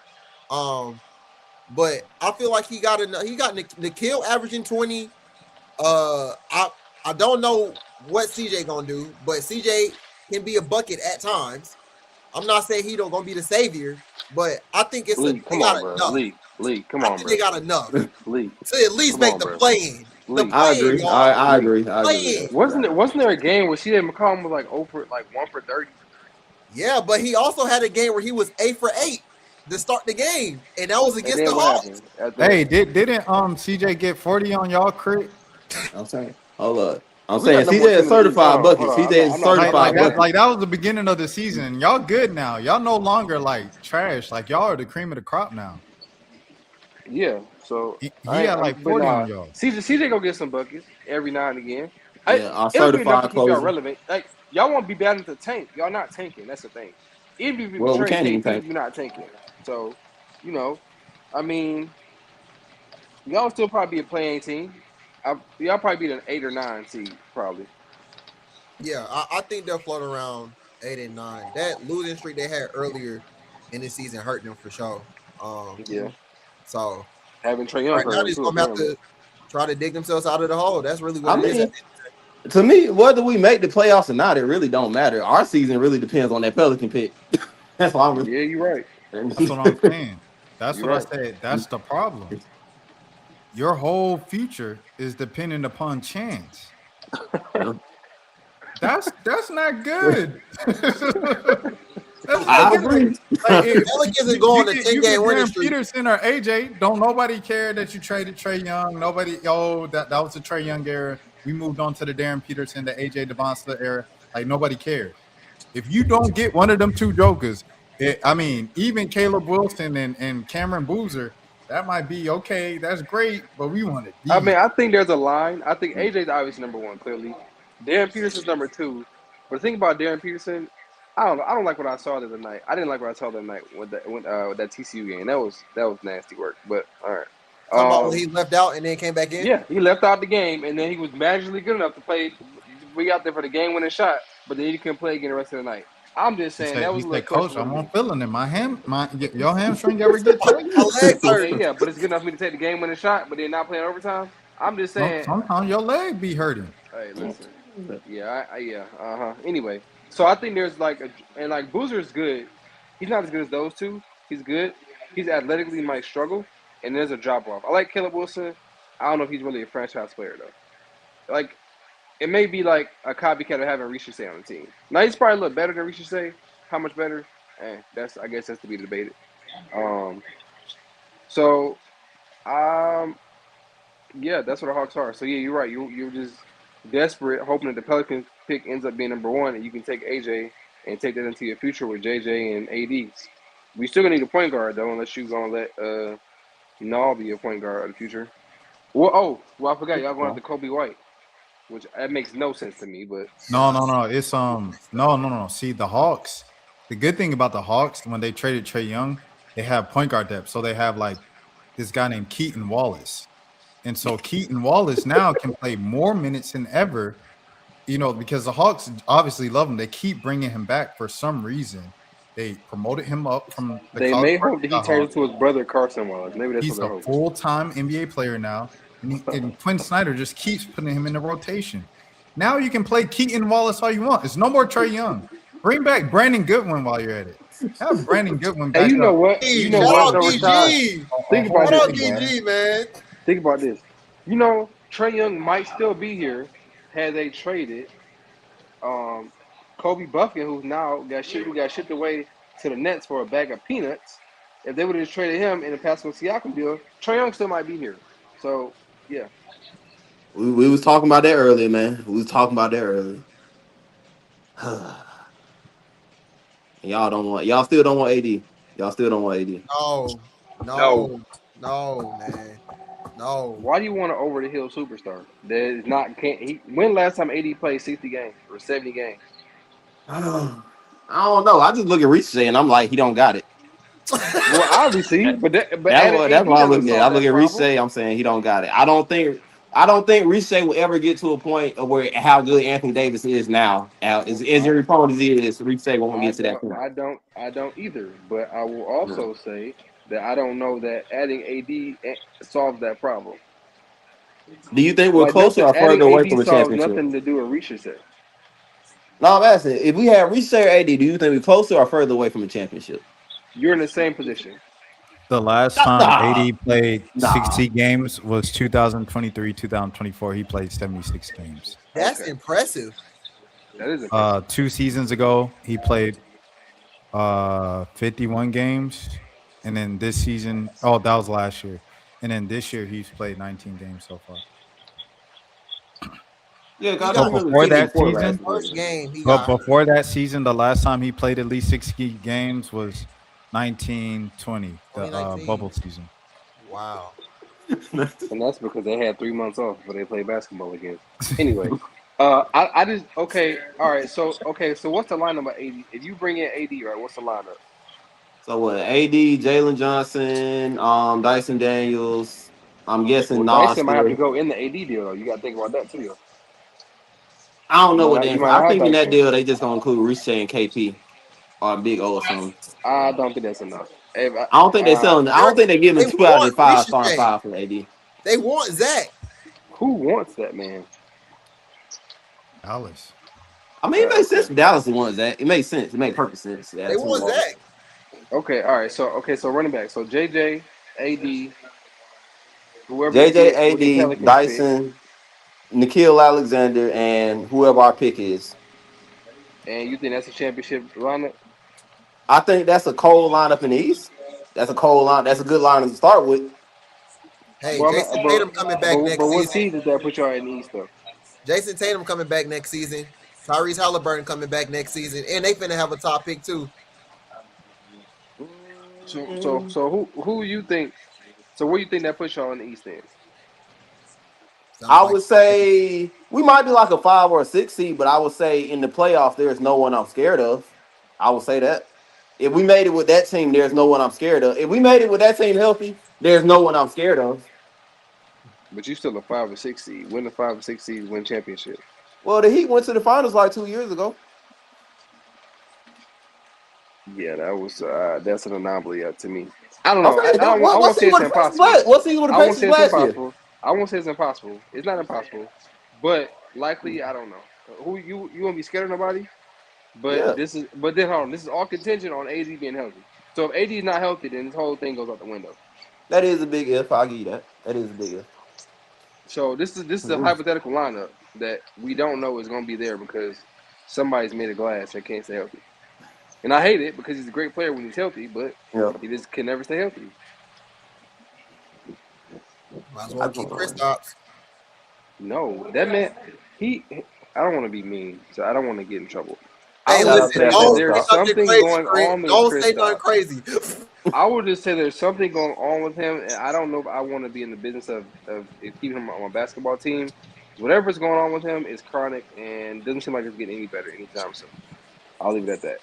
But I feel like he got Nikhil averaging 20. I don't know what CJ gonna do, but CJ can be a bucket at times. I'm not saying he don't gonna be the savior, but I think it's Bleak, they come got on, bro. enough. Bleak, come I on, think bro. they got enough Bleak, to at least come make on, the bro. play in. The Bleak. I play in, agree. y'all. I agree. I Play agree. in. Wasn't there a game where CJ McCollum was like 1 for 30? Yeah, but he also had a game where he was 8 for 8 to start the game, and that was And against the then what Hawks. happened? Hey, didn't CJ get 40 on y'all crit? I'm saying, hold up. I'm We got saying number one CJ team is in the league. Hold certified on, bucket. hold on. CJ is I'm not Like, certified that, bucket. that was the beginning of the season. Y'all good now. Y'all no longer like trash. Like y'all are the cream of the crop now. Yeah, so He had like 40 on y'all. CJ go get some buckets every now and again. Yeah, our It'll be enough to certified keep y'all closer. relevant. Like y'all won't be bad to tank. Y'all not tanking. That's the thing. Even if you Well, we trade can't even KD, tank. you're not tanking. So, I mean, y'all still probably be a playing team. Y'all probably be an 8 or 9 seed, probably. Yeah, I think they'll float around 8 and 9. That losing streak they had earlier in the season hurt them for sure. Yeah, So having Trae Young right now hurt they're them just too, gonna have apparently. to try to dig themselves out of the hole. That's really what I it is. mean, to me, whether we make the playoffs or not, it really don't matter. Our season really depends on that Pelican pick. That's all I'm really. Yeah, you're right. That's what I'm saying. That's You're what I right. said. That's the problem. Your whole future is dependent upon chance. That's not good. That's I not agree. good. Like Pelicans are going to 10-game winning Darren streak. Peterson or AJ. Don't nobody care that you traded Trae Young. Nobody. That was the Trae Young era. We moved on to the Darren Peterson, the AJ Devonsta era. Like nobody cares. If you don't get one of them two jokers, even Caleb Wilson and Cameron Boozer, that might be okay. That's great, but we want to I deep. mean, I think there's a line. I think AJ's obviously number 1, clearly. Darren Peterson's number 2. But the thing about Darren Peterson, I don't know. I don't like what I saw the other night. I didn't like what I saw the other night with that TCU game. That was nasty work. But all right. Talking about when he left out and then came back in. Yeah, he left out the game, and then he was magically good enough to be out there for the game-winning shot. But then he couldn't play again the rest of the night. I'm just saying that was He a little said, Coach, questionable. I'm feeling it. Your hamstring ever get tight? My legs hurt. Yeah, but it's good enough for me to take the game-winning shot, but then not playing overtime. I'm just saying. Sometimes your leg be hurting. Hey, listen. Yeah, Anyway, so I think there's like Boozer's good. He's not as good as those two. He's good. He's athletically might struggle, and there's a drop off. I like Caleb Wilson. I don't know if he's really a franchise player though. Like, it may be like a copycat of having Rashad on the team. Now he's probably a little better than Rashad. How much better? I guess that's to be debated. Yeah, that's what the Hawks are. So yeah, you're right. You're just desperate, hoping that the Pelicans pick ends up being number 1, and you can take AJ and take that into your future with JJ and AD. We still gonna need a point guard though, unless you're gonna let Nall be a point guard of the future. Well, I forgot y'all going after Kobe White, which that makes no sense to me. But No. It's no. See, the Hawks. The good thing about the Hawks when they traded Trae Young, they have point guard depth. So they have like this guy named Keaton Wallace. And so Keaton Wallace now can play more minutes than ever, because the Hawks obviously love him. They keep bringing him back for some reason. They promoted him up from the They college may hope that he turns into his brother Carson Wallace. Maybe that's what He's they're a hoping. full-time NBA player now, and Quinn Snyder just keeps putting him in the rotation. Now you can play Keaton Wallace all you want. It's no more Trae Young. Bring back Brandon Goodwin while you're at it. Have Brandon Goodwin back Hey, you know up. what? Hey, You know shout what, out though, Rashad? DG. Think about Shout out this, man. DG, man. Think about this. Trae Young might still be here had they traded Kobe Buffett, who got shipped away to the Nets for a bag of peanuts. If they would have traded him in the Pascal Siakam deal, Trae Young still might be here. So, yeah. We was talking about that earlier, man. We was talking about that earlier. Y'all still don't want AD. Y'all still don't want AD. No, man. No. Why do you want an over-the-hill superstar that is not when last time AD played 60 games or 70 games? I don't know. I just look at Ricochet and I'm like, he don't got it. Well, obviously, that's what I look at. I look at Ricochet. I'm saying he don't got it. I don't think Ricochet will ever get to a point of where how good Anthony Davis is now. As your opponent is, Ricochet won't get to that point. I don't either. But I will also say that I don't know that adding AD solves that problem. Do you think we're closer or further away from a championship? Nothing to do with Ricochet. No, I'm asking. If we have Ricochet or AD, do you think we're closer or further away from a championship? You're in the same position. The last time AD played 60 games was 2023, 2024. He played 76 games. That's impressive. That is impressive. 2 seasons ago, he played 51 games. And then this season, that was last year. And then this year, he's played 19 games so far. Yeah, before that season, first game, before that season, the last time he played at least 60 games was 1920, the bubble season. Wow. And that's because they had 3 months off before they played basketball again. Anyway, I just okay. All right. So what's the lineup of AD? If you bring in AD, right? What's the lineup? So what? AD, Jalen Johnson, Dyson Daniels. I'm guessing Dyson might have to go in the AD deal. Though. You got to think about that too. I don't know what they. I think in that deal they just gonna include Ricochet and KP or Big O or something. I don't think that's enough. I don't think they're selling. I don't think they're giving 2 out of the 5 starting 5 for AD. They want Zach. Who wants that man? Dallas. I mean, it makes sense. Dallas wants that. It makes sense. It makes perfect sense. They want Zach. Okay, all right. So running back. So JJ, AD, whoever. JJ, AD, Dyson, Nickeil Alexander, and whoever our pick is. And you think that's a championship lineup? I think that's a cold lineup in the East. That's a cold line. That's a good lineup to start with. Hey, Jason Tatum coming back next season. But what season does that put y'all in the East, though? Jason Tatum coming back next season. Tyrese Halliburton coming back next season. And they finna have a top pick, too. So who you think? So where you think that puts y'all in the East then? I would say we might be like a 5 or a 6 seed, but I would say in the playoffs there's no one I'm scared of. I would say that if we made it with that team, there's no one I'm scared of. If we made it with that team healthy, there's no one I'm scared of. But you still a 5 or 6 seed. Win the 5 or 6 seeds, win championship. Well, the Heat went to the finals like 2 years ago. Yeah, that was that's an anomaly to me. I don't know. Okay, I won't say it's impossible. What's he with the Pacers last year? I won't say it's impossible. It's not impossible, but likely I don't know. Who you won't be scared of nobody? But Yeah. this is all contingent on AD being healthy. So if AD is not healthy, then this whole thing goes out the window. That is a big if. I'll give you that. That is a big if. So this is a hypothetical lineup that we don't know is going to be there because somebody's made of glass that can't stay healthy. And I hate it because he's a great player when he's healthy, but he just can never stay healthy. Might as well keep Kristaps. No, that man, I don't want to be mean, so I don't want to get in trouble. Hey, listen, there's something going on with don't say nothing crazy. I would just say there's something going on with him, and I don't know if I want to be in the business of keeping him on my basketball team. Whatever's going on with him is chronic and doesn't seem like it's getting any better anytime soon. I'll leave it at that.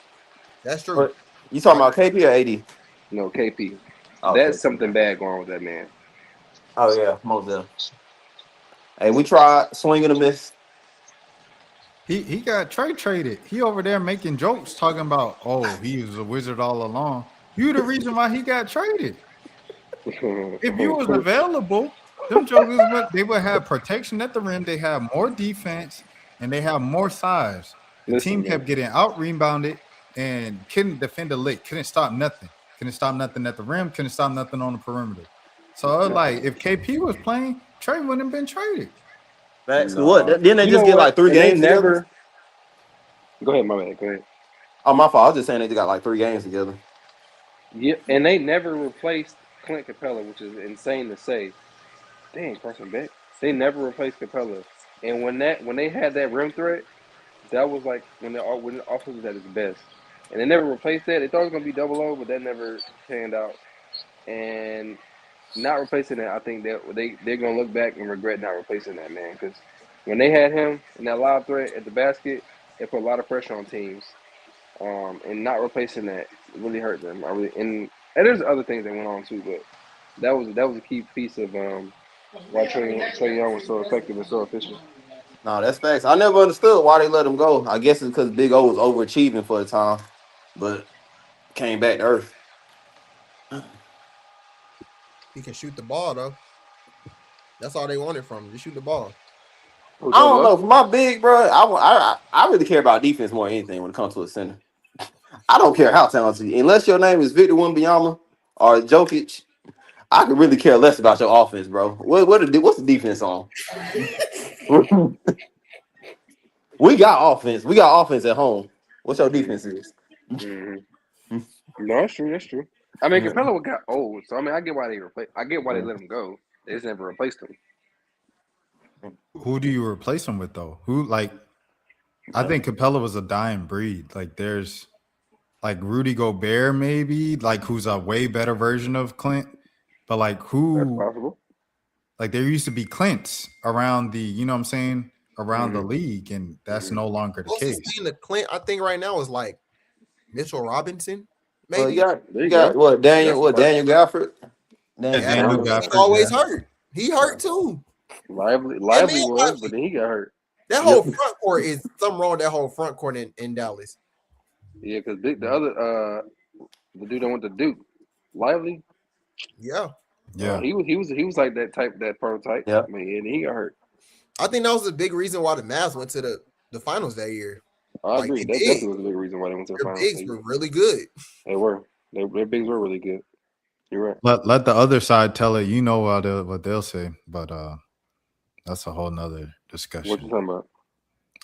That's true. But you talking about KP or AD? No, KP. Oh, That's KP. something bad going on with that man. Oh yeah, most of them. Hey, we tried swinging a miss. He got traded. He over there making jokes talking about, oh, he was a wizard all along. You the reason why he got traded. If you was available, them jokers they would have protection at the rim. They have more defense and they have more size. The team kept getting out rebounded and couldn't defend a lick. Couldn't stop nothing. Couldn't stop nothing at the rim. Couldn't stop nothing on the perimeter. So like, if KP was playing, Trey wouldn't have been traded. Facts. What? Didn't they just get like 3 games together? Go ahead, my man. Go ahead. Oh, my fault. I was just saying they got like 3 games together. Yeah, and they never replaced Clint Capella, which is insane to say. Dang, Carson Beck. They never replaced Capella. And when they had that rim threat, that was like when the offense was at its best. And they never replaced that. They thought it was gonna be 0-0, but that never panned out. And not replacing that, I think they're gonna look back and regret not replacing that, man. Because when they had him in that lob threat at the basket, it put a lot of pressure on teams. And not replacing that really hurt them. And there's other things that went on too, but that was a key piece of why Trae Young was so effective and so efficient. No, that's facts. I never understood why they let him go. I guess it's because Big O was overachieving for the time, but came back to earth. He can shoot the ball though. That's all they wanted from him. Just shoot the ball. I don't know. For my big bro, I really care about defense more than anything when it comes to a center. I don't care how talented you, unless your name is Victor Wembanyama or Jokic. I could really care less about your offense, bro. What's the defense on? We got offense. We got offense at home. What's your defense is? Mm-hmm. No, that's true. That's true. I mean, Capella got old, so I mean, I get why they let him go. They just never replaced him. Who do you replace him with though? Who like? I think Capella was a dying breed. Like there's like Rudy Gobert, maybe like who's a way better version of Clint. But like who? That's possible. Like there used to be Clints around the, you know what I'm saying, around the league, and that's no longer the case. The Clint, I think right now is like Mitchell Robinson. Maybe you got what Daniel Gafford. Daniel Gafford always hurt. He hurt too. Lively was, but then he got hurt. That whole front court is something wrong with that whole front court in Dallas. Yeah, because the dude that went to Duke, Lively. Yeah. He was like that prototype. Yeah, I mean, and he got hurt. I think that was a big reason why the Mavs went to the finals that year. I agree. That definitely was a big reason why they went to the finals. Their bigs were really good. They were. Their bigs were really good. You're right. Let the other side tell it. You know what they'll say, but that's a whole nother discussion. What you talking about?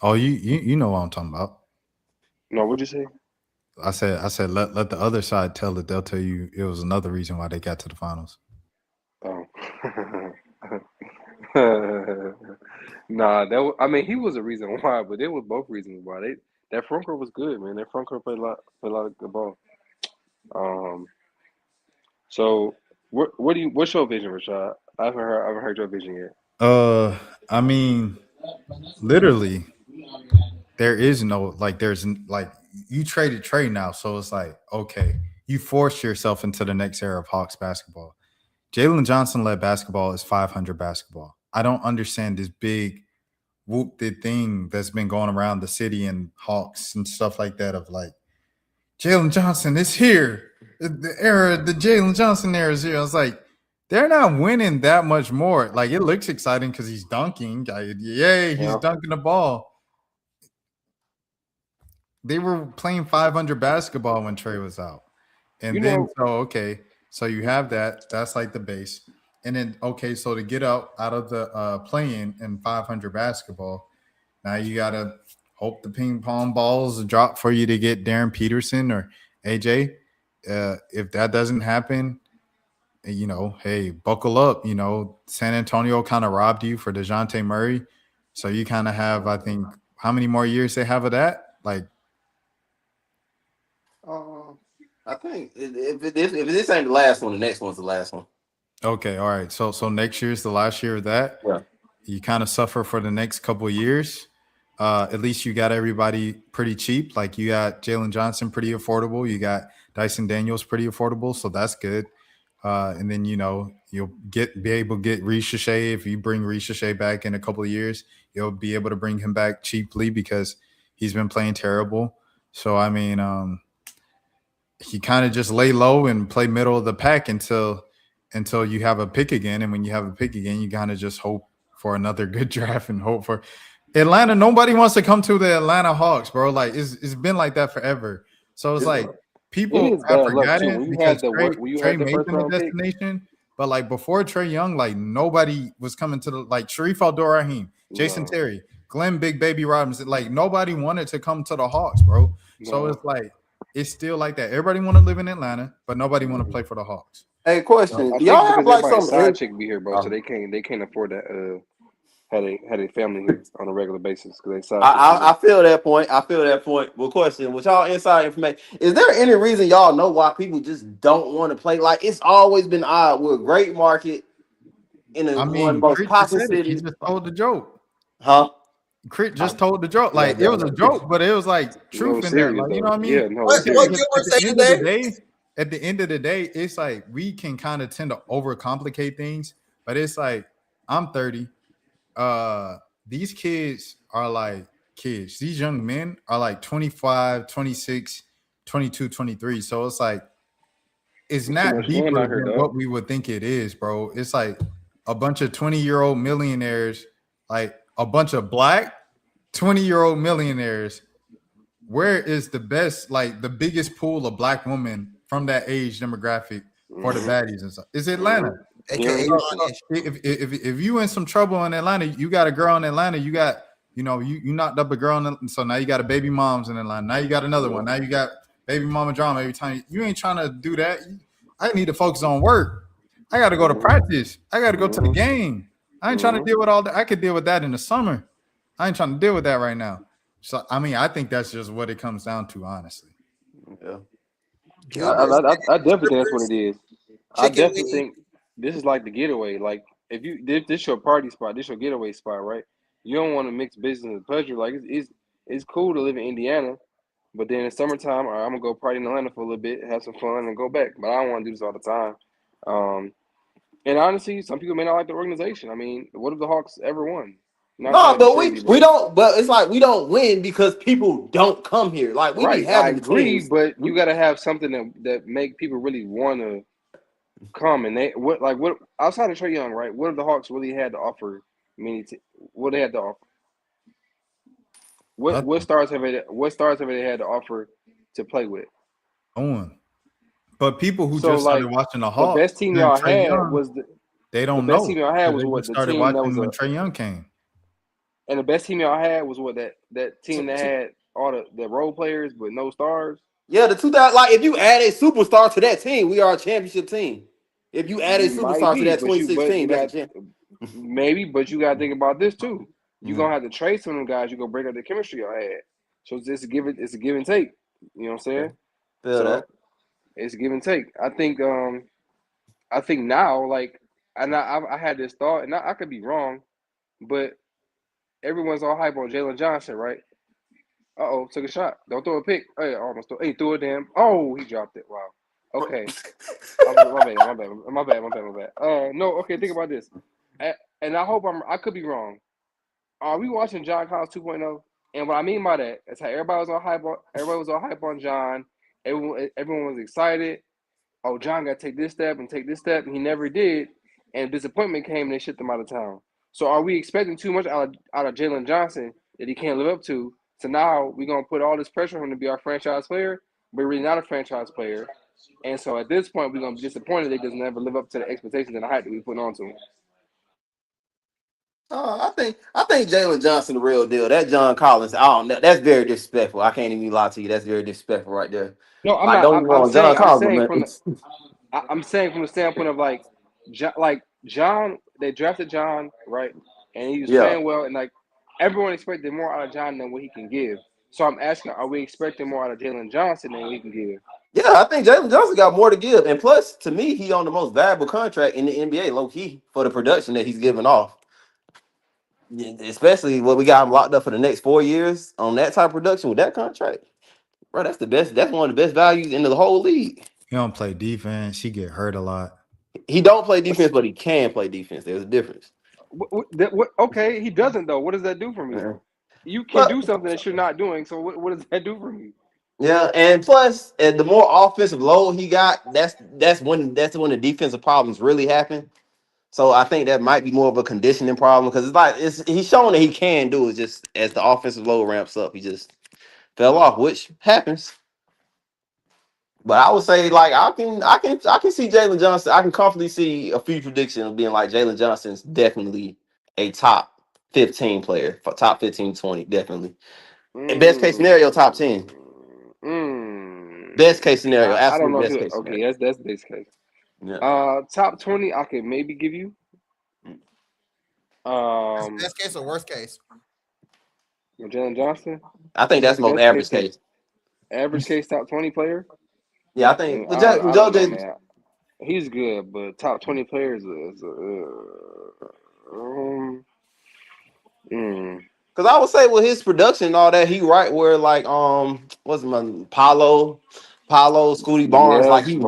Oh, you know what I'm talking about. No, what'd you say? I said let the other side tell it. They'll tell you it was another reason why they got to the finals. Oh. Nah, I mean, he was a reason why, but there was both reasons why. That front court was good, man. That front court played a lot of good ball. So what's your vision, Rashad? I haven't heard your vision yet. I mean, literally, there is no there's you traded Trey now, so it's like, okay, you forced yourself into the next era of Hawks basketball. Jalen Johnson-led basketball is 500 basketball. I don't understand this big whoop-did thing that's been going around the city and Hawks and stuff like that of like, Jalen Johnson is here. The Jalen Johnson era is here. I was like, they're not winning that much more. Like, it looks exciting because he's dunking. Yay, he's dunking the ball. They were playing 500 basketball when Trey was out. And so you have that. That's like the base. And then, okay, so to get out of the play-in and 500 basketball, now you got to hope the ping pong balls drop for you to get Darren Peterson or AJ. If that doesn't happen, hey, buckle up. San Antonio kind of robbed you for DeJounte Murray. So you kind of have, I think, how many more years they have of that? I think if this ain't the last one, the next one's the last one. Okay, all right. So next year's the last year of that. Yeah. You kind of suffer for the next couple of years. At least you got everybody pretty cheap. Like you got Jalen Johnson pretty affordable. You got Dyson Daniels pretty affordable. So that's good. And then you'll be able to get Ricochet. If you bring Ricochet back in a couple of years, you'll be able to bring him back cheaply because he's been playing terrible. So I mean, he kind of just lay low and play middle of the pack until you have a pick again. And when you have a pick again, you kind of just hope for another good draft and hope for Atlanta. Nobody wants to come to the Atlanta Hawks, bro. Like it's been like that forever. So it's like people have forgotten because Trey made them a destination. But like before Trae Young, like nobody was coming to the like Sharif Abdul-Rahim, Jason Terry, Glenn Big Baby Robinson. Like nobody wanted to come to the Hawks, bro. So it's like it's still like that. Everybody want to live in Atlanta, but nobody want to play for the Hawks. Hey, question: I do y'all have like some side chick be here, bro? So they can't afford that. Had a family here on a regular basis because they side. I feel that point. Well, question: with y'all inside information, is there any reason y'all know why people just don't want to play? Like it's always been odd. We're a great market in one of the most popular cities. He just told the joke, huh? Crit just told the joke. Like it was a joke, but it was like truth in there. Like you know what I mean? Yeah, no. What Gilbert saying there? At the end of the day, it's like we can kind of tend to overcomplicate things, but it's like I'm 30. These kids are like kids. These young men are like 25, 26, 22, 23. So it's like it's not deeper than what we would think it is, bro. It's like a bunch of 20-year-old millionaires, like a bunch of black 20-year-old millionaires. Where is the best, like the biggest pool of black women from that age demographic for the baddies and stuff? It's Atlanta. If you in some trouble in Atlanta, you got a girl in Atlanta, you got, you knocked up a girl, so now you got a baby moms in Atlanta. Now you got another one. Now you got baby mama drama every time. You ain't trying to do that. I need to focus on work. I got to go to practice. I got to go to the game. I ain't trying to deal with all that. I could deal with that in the summer. I ain't trying to deal with that right now. So, I mean, I think that's just what it comes down to, honestly. Yeah. I definitely think that's what it is. I definitely think this is like the getaway. Like, if this your party spot, this your getaway spot, right? You don't want to mix business and pleasure. Like, it's cool to live in Indiana, but then in summertime, I'm gonna go party in Atlanta for a little bit, have some fun, and go back. But I don't want to do this all the time. And honestly, some people may not like the organization. I mean, what if the Hawks ever won? But we don't. But it's like we don't win because people don't come here. Like we be having teams. But you got to have something that make people really want to come. And what outside of Trae Young, right? What if the Hawks really had to offer? What they had to offer? What stars have they had to offer to play with? But people who just started watching the Hawks, the best team y'all had was they don't know. The best team y'all had was what started the team watching that was when Trae Young came. And the best team y'all had was what that team that had all the role players but no stars. Yeah, the 2000. Like if you add a superstar to that team, we are a championship team. If you add a superstar to that 2016, maybe. But you gotta think about this too. You're gonna have to trade some of them guys. You're gonna break up the chemistry y'all had. So it's a give and take. You know what I'm saying? It's a give and take. I think now, like, and I had this thought, and I could be wrong, but everyone's all hype on Jalen Johnson, right? Took a shot. Don't throw a pick. Hey, almost threw a damn. Oh, he dropped it. Wow. Okay. My bad. No. Okay. Think about this, and I hope I could be wrong. Are we watching John Collins 2.0? And what I mean by that is how everybody was all hype on John. Everyone was excited. Oh, John got to take this step, and he never did. And disappointment came, and they shipped him out of town. So are we expecting too much out of Jalen Johnson that he can't live up to? So now we're going to put all this pressure on him to be our franchise player, but really not a franchise player. And so at this point, we're going to be disappointed that he doesn't ever live up to the expectations and the hype that we put on to him. I think Jalen Johnson the real deal. That John Collins, I don't know. That's very disrespectful. I can't even lie to you. That's very disrespectful right there. No, I'm saying from the standpoint of like John, they drafted John, right? And he was playing well, and like everyone expected more out of John than what he can give. So I'm asking, are we expecting more out of Jalen Johnson than what he can give? Yeah, I think Jalen Johnson got more to give. And plus, to me, he on the most valuable contract in the NBA, low key, for the production that he's giving off. Especially what we got him locked up for the next 4 years on that type of production with that contract. Bro, that's the best. That's one of the best values in the whole league. He don't play defense. He get hurt a lot. He don't play defense, but he can play defense. There's a difference. Okay, he doesn't though. What does that do for me? Yeah. You can But do something that you're not doing. So what does that do for me? yeah, and plus, and the more offensive load he got, that's when the defensive problems really happen. So I think that might be more of a conditioning problem because he's showing that he can do it. Just as the offensive load ramps up, he just fell off, which happens. But I would say like I can see Jalen Johnson. I can comfortably see a few predictions of being like Jalen Johnson's definitely a top 15 player, for top 15, 20, definitely. And best case scenario, top 10. Best case scenario, I don't absolute know if best it, case okay, scenario. that's best case. Yeah. Top 20, I could maybe give you. Best case or worst case? Jalen Johnson. I think that's the most Best average case, case. average case top 20 player. Yeah, I think I Joe don't know, J. man. He's good, but top 20 players is Because I would say with his production and all that, he right where like what's my Paulo, Scooty Barnes, yeah. like he Hold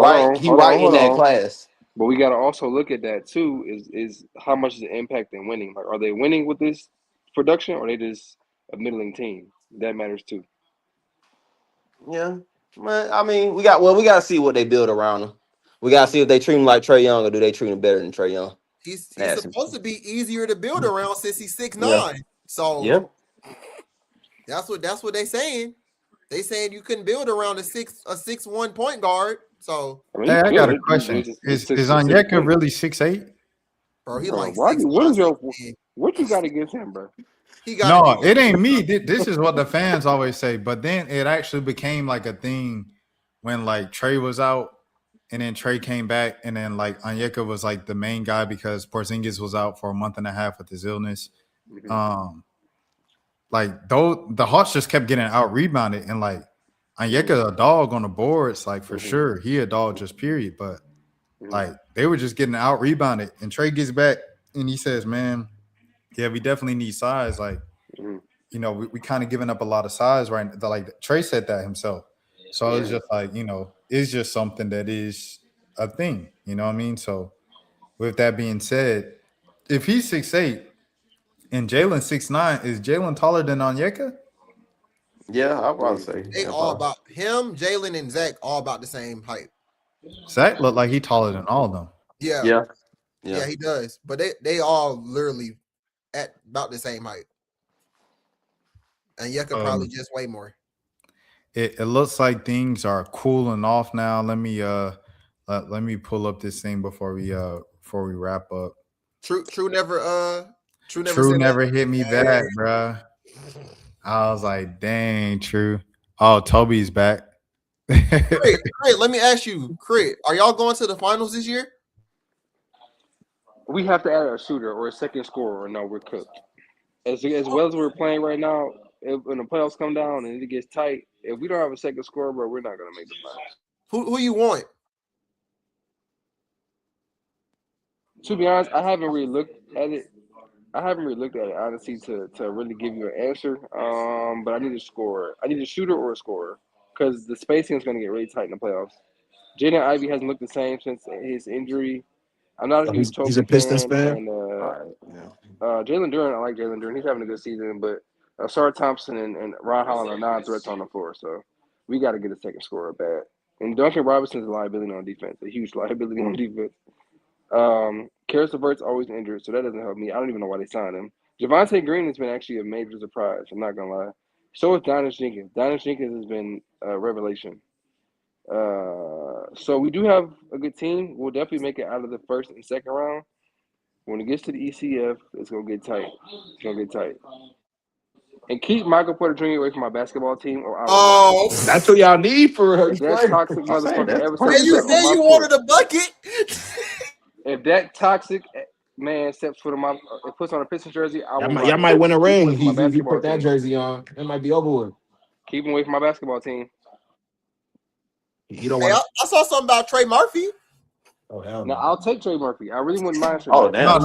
right in that on. class. But we got to also look at that too. Is how much is the impact in winning? Like, are they winning with this production, or are they just a middling team? That matters too. Yeah, man. I mean, we got to see what they build around him. We got to see if they treat him like Trey Young or do they treat him better than Trey Young. He's That's supposed to be easier to build around since he's 6'9". yeah. So Yeah. that's what they saying. They saying you couldn't build around a 6'1" point guard. So I mean, Hey, you I got a could. question. Is Six Onyeka one. really 6'8"? bro, he Bro, like why? 6'9", What is your? 6'10". What you got against him, bro? He got to No, be. it ain't me. This is what the fans always say. But then it actually became like a thing when like Trey was out and then Trey came back and then like Onyeka was like the main guy because Porzingis was out for a month and a half with his illness. Like though the Hawks just kept getting out rebounded and like Onyeka a dog on the boards, like for sure. He a dog just period. But like they were just getting out rebounded. And Trey gets back and he says, man, yeah, we definitely need size. Like, you know, we kind of giving up a lot of size right now. Like Trey said that himself. So it's just like, you know, it's just something that is a thing. You know what I mean? So with that being said, if he's 6'8" and Jalen 6'9", is Jalen taller than Onyeka? Yeah, I'll probably say. They all about him, Jalen, and Zach all about the same height. Zach looked like he taller than all of them. Yeah, he does. But they all literally at about the same height. And Onyeka probably just way more. It looks like things are cooling off now. Let me pull up this thing before we wrap up. True never hit me back, bro. I was like, dang, True. Oh, Toby's back. Crit, let me ask you, Crit, are y'all going to the finals this year? We have to add a shooter or a second scorer, or no, we're cooked. As well as we're playing right now, when the playoffs come down and it gets tight, if we don't have a second scorer, bro, we're not gonna make the finals. Who you want? To be honest, I haven't really looked at it. Honestly to really give you an answer. But I need a scorer. I need a shooter or a scorer because the spacing is going to get really tight in the playoffs. Jaden Ivey hasn't looked the same since his injury. I'm not a huge Toby He's a Pistons fan. fan. And Jalen Duren, I like Jalen Duren. He's having a good season, but Sarah Thompson and Ron Holland are non-threats on the floor, so we got to get a second scorer bad. And Duncan Robinson's a liability on defense, a huge liability on defense. Karis LeVert's always injured, so that doesn't help me. I don't even know why they signed him. Javonte Green has been actually a major surprise. I'm not gonna lie. So is Donis Jenkins. Donis Jenkins has been a revelation. So we do have a good team. We'll definitely make it out of the first and second round. When it gets to the ECF, it's gonna get tight. And keep Michael Porter Jr. away from my basketball team, or That's what y'all need for if that toxic motherfucker ever And you said you wanted a bucket. If that toxic man steps foot on my, puts on a Pistons jersey, y'all might win a ring if you put that jersey on. It might be over with. Keep him away from my basketball team. You don't want. I saw something about Trey Murphy. Oh hell no! Now I'll take Trey Murphy. I really wouldn't mind. Oh damn! No. I'm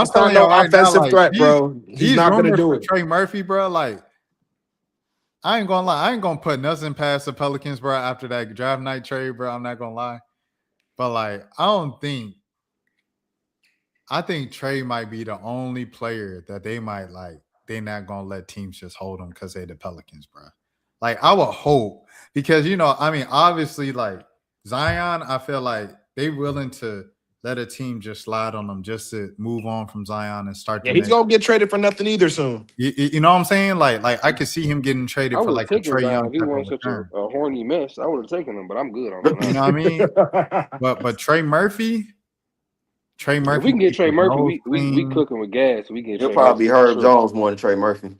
telling you right now, like, threat, bro. He's not gonna do it. Trey Murphy, bro. Like, I ain't gonna lie. I ain't gonna put nothing past the Pelicans, bro. After that draft night trade, bro, I'm not gonna lie. But like, I think Trey might be the only player that they might like. They're not gonna let teams just hold them because they're the Pelicans, bro. Like I would hope because obviously, like Zion, I feel like they willing to let a team just slide on them just to move on from Zion and start. Yeah, he's gonna get traded for nothing either soon. You know what I'm saying? Like I could see him getting traded for like a Trey Young. If he wasn't such a horny mess, I would have taken him. But I'm good on that. You know what I mean? but Trey Murphy. If we can get Trey Murphy, we cooking with gas. We get. He'll probably be Herb Jones more than Trey Murphy.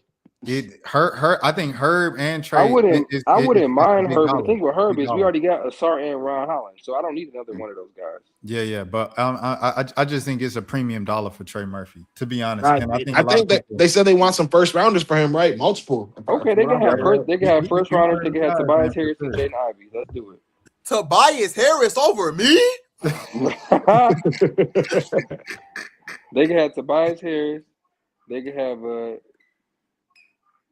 I think Herb and Trey. I wouldn't mind Herb. The thing with Herb is we already got Asar and Ron Holland, so I don't need another one of those guys. Yeah, but I just think it's a premium dollar for Trey Murphy, to be honest. I think that they said they want some first rounders for him, right? Multiple. Okay, they can have first rounders. They can have Tobias Harris and Jaden Ivey. Let's do it. Tobias Harris over me? They can have Tobias Harris. They can have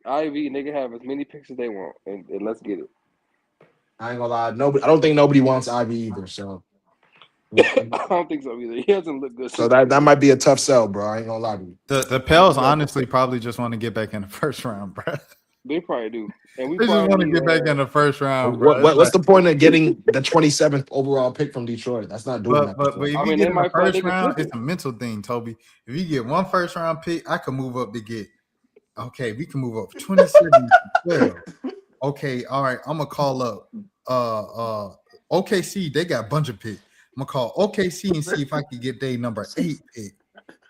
Ivy, and they can have as many picks as they want, and let's get it. I ain't gonna lie, I don't think nobody wants Ivy either. So I don't think so either. He doesn't look good. So that might be a tough sell, bro. I ain't gonna lie to you. The Pels honestly probably just want to get back in the first round, bro. They probably do, and we just want to get back in the first round. Bro. What's the point of getting the 27th overall pick from Detroit? That's not doing that. But if you get in the first round, it's a mental thing, Toby. If you get one first round pick, I can move up to get. Okay, we can move up 27 to 12. Okay, all right. I'm gonna call up OKC. They got a bunch of picks. I'm gonna call OKC and see if I can get their number 8 pick.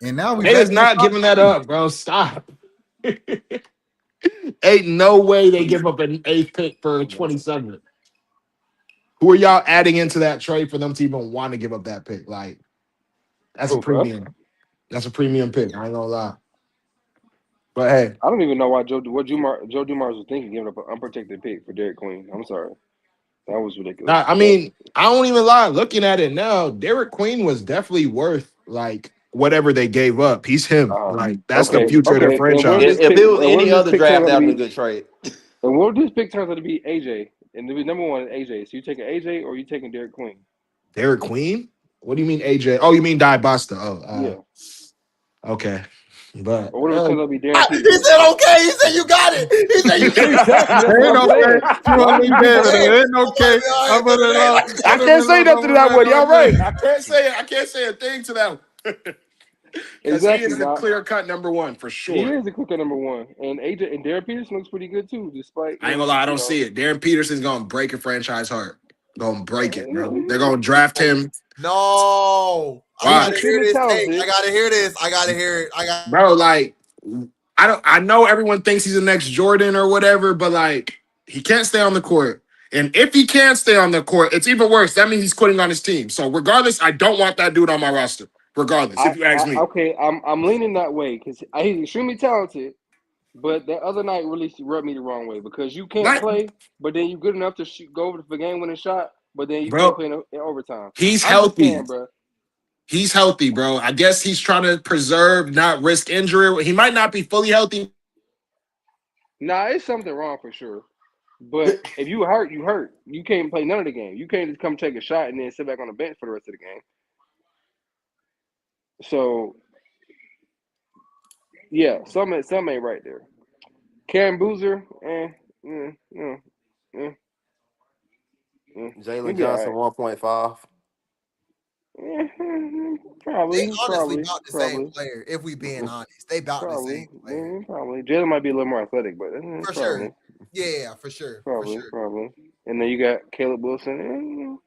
And now they is not giving that up, bro. Stop. Ain't no way they give up an 8th pick for 27. Who are y'all adding into that trade for them to even want to give up that pick? Like, that's a premium. That's a premium pick. I ain't gonna lie. But hey, I don't even know why Joe Dumars was thinking giving up an unprotected pick for Derek Queen. I'm sorry, that was ridiculous. I mean, I don't even lie. Looking at it now, Derek Queen was definitely worth like whatever they gave up. He's him. Like that's the future of their franchise. If it was any other draft, that would be a good trade. And what this pick turns out to be AJ, and the number one is AJ. So you taking AJ or you taking Derek Queen? Derek Queen? What do you mean AJ? Oh, you mean Di Basta? Yeah. Okay. But what if it's be Derek? He said okay. He said you got it. He said you got it. Ain't okay. I can't say nothing to that one. Y'all right. I can't say a thing to that one. Exactly. He is a clear cut number one for sure. He is a clear cut number one. And AJ and Darren Peterson looks pretty good too, despite I ain't gonna lie, I don't see it. Darren Peterson's gonna break a franchise heart. Gonna break it, bro. They're gonna draft him. No. I gotta hear this take. I gotta hear this. I gotta hear it. Bro, like I know everyone thinks he's the next Jordan or whatever, but like he can't stay on the court. And if he can't stay on the court, it's even worse. That means he's quitting on his team. So regardless, I don't want that dude on my roster. Regardless, if you ask me. Okay, I'm leaning that way because he's extremely talented, but that other night really rubbed me the wrong way because you can't play, but then you're good enough to go over the game-winning shot, but then you can't play in overtime. He's healthy. He's healthy, bro. I guess he's trying to preserve, not risk injury. He might not be fully healthy. Nah, it's something wrong for sure. But if you hurt, you hurt. You can't play none of the game. You can't just come take a shot and then sit back on the bench for the rest of the game. So, yeah, some ain't right there. Karen Boozer, Jalen Johnson, 1.5. Probably. They honestly about the same player, if we being honest. They about the same player. Probably. Jalen might be a little more athletic, but for sure. Yeah, for sure. Probably. And then you got Caleb Wilson.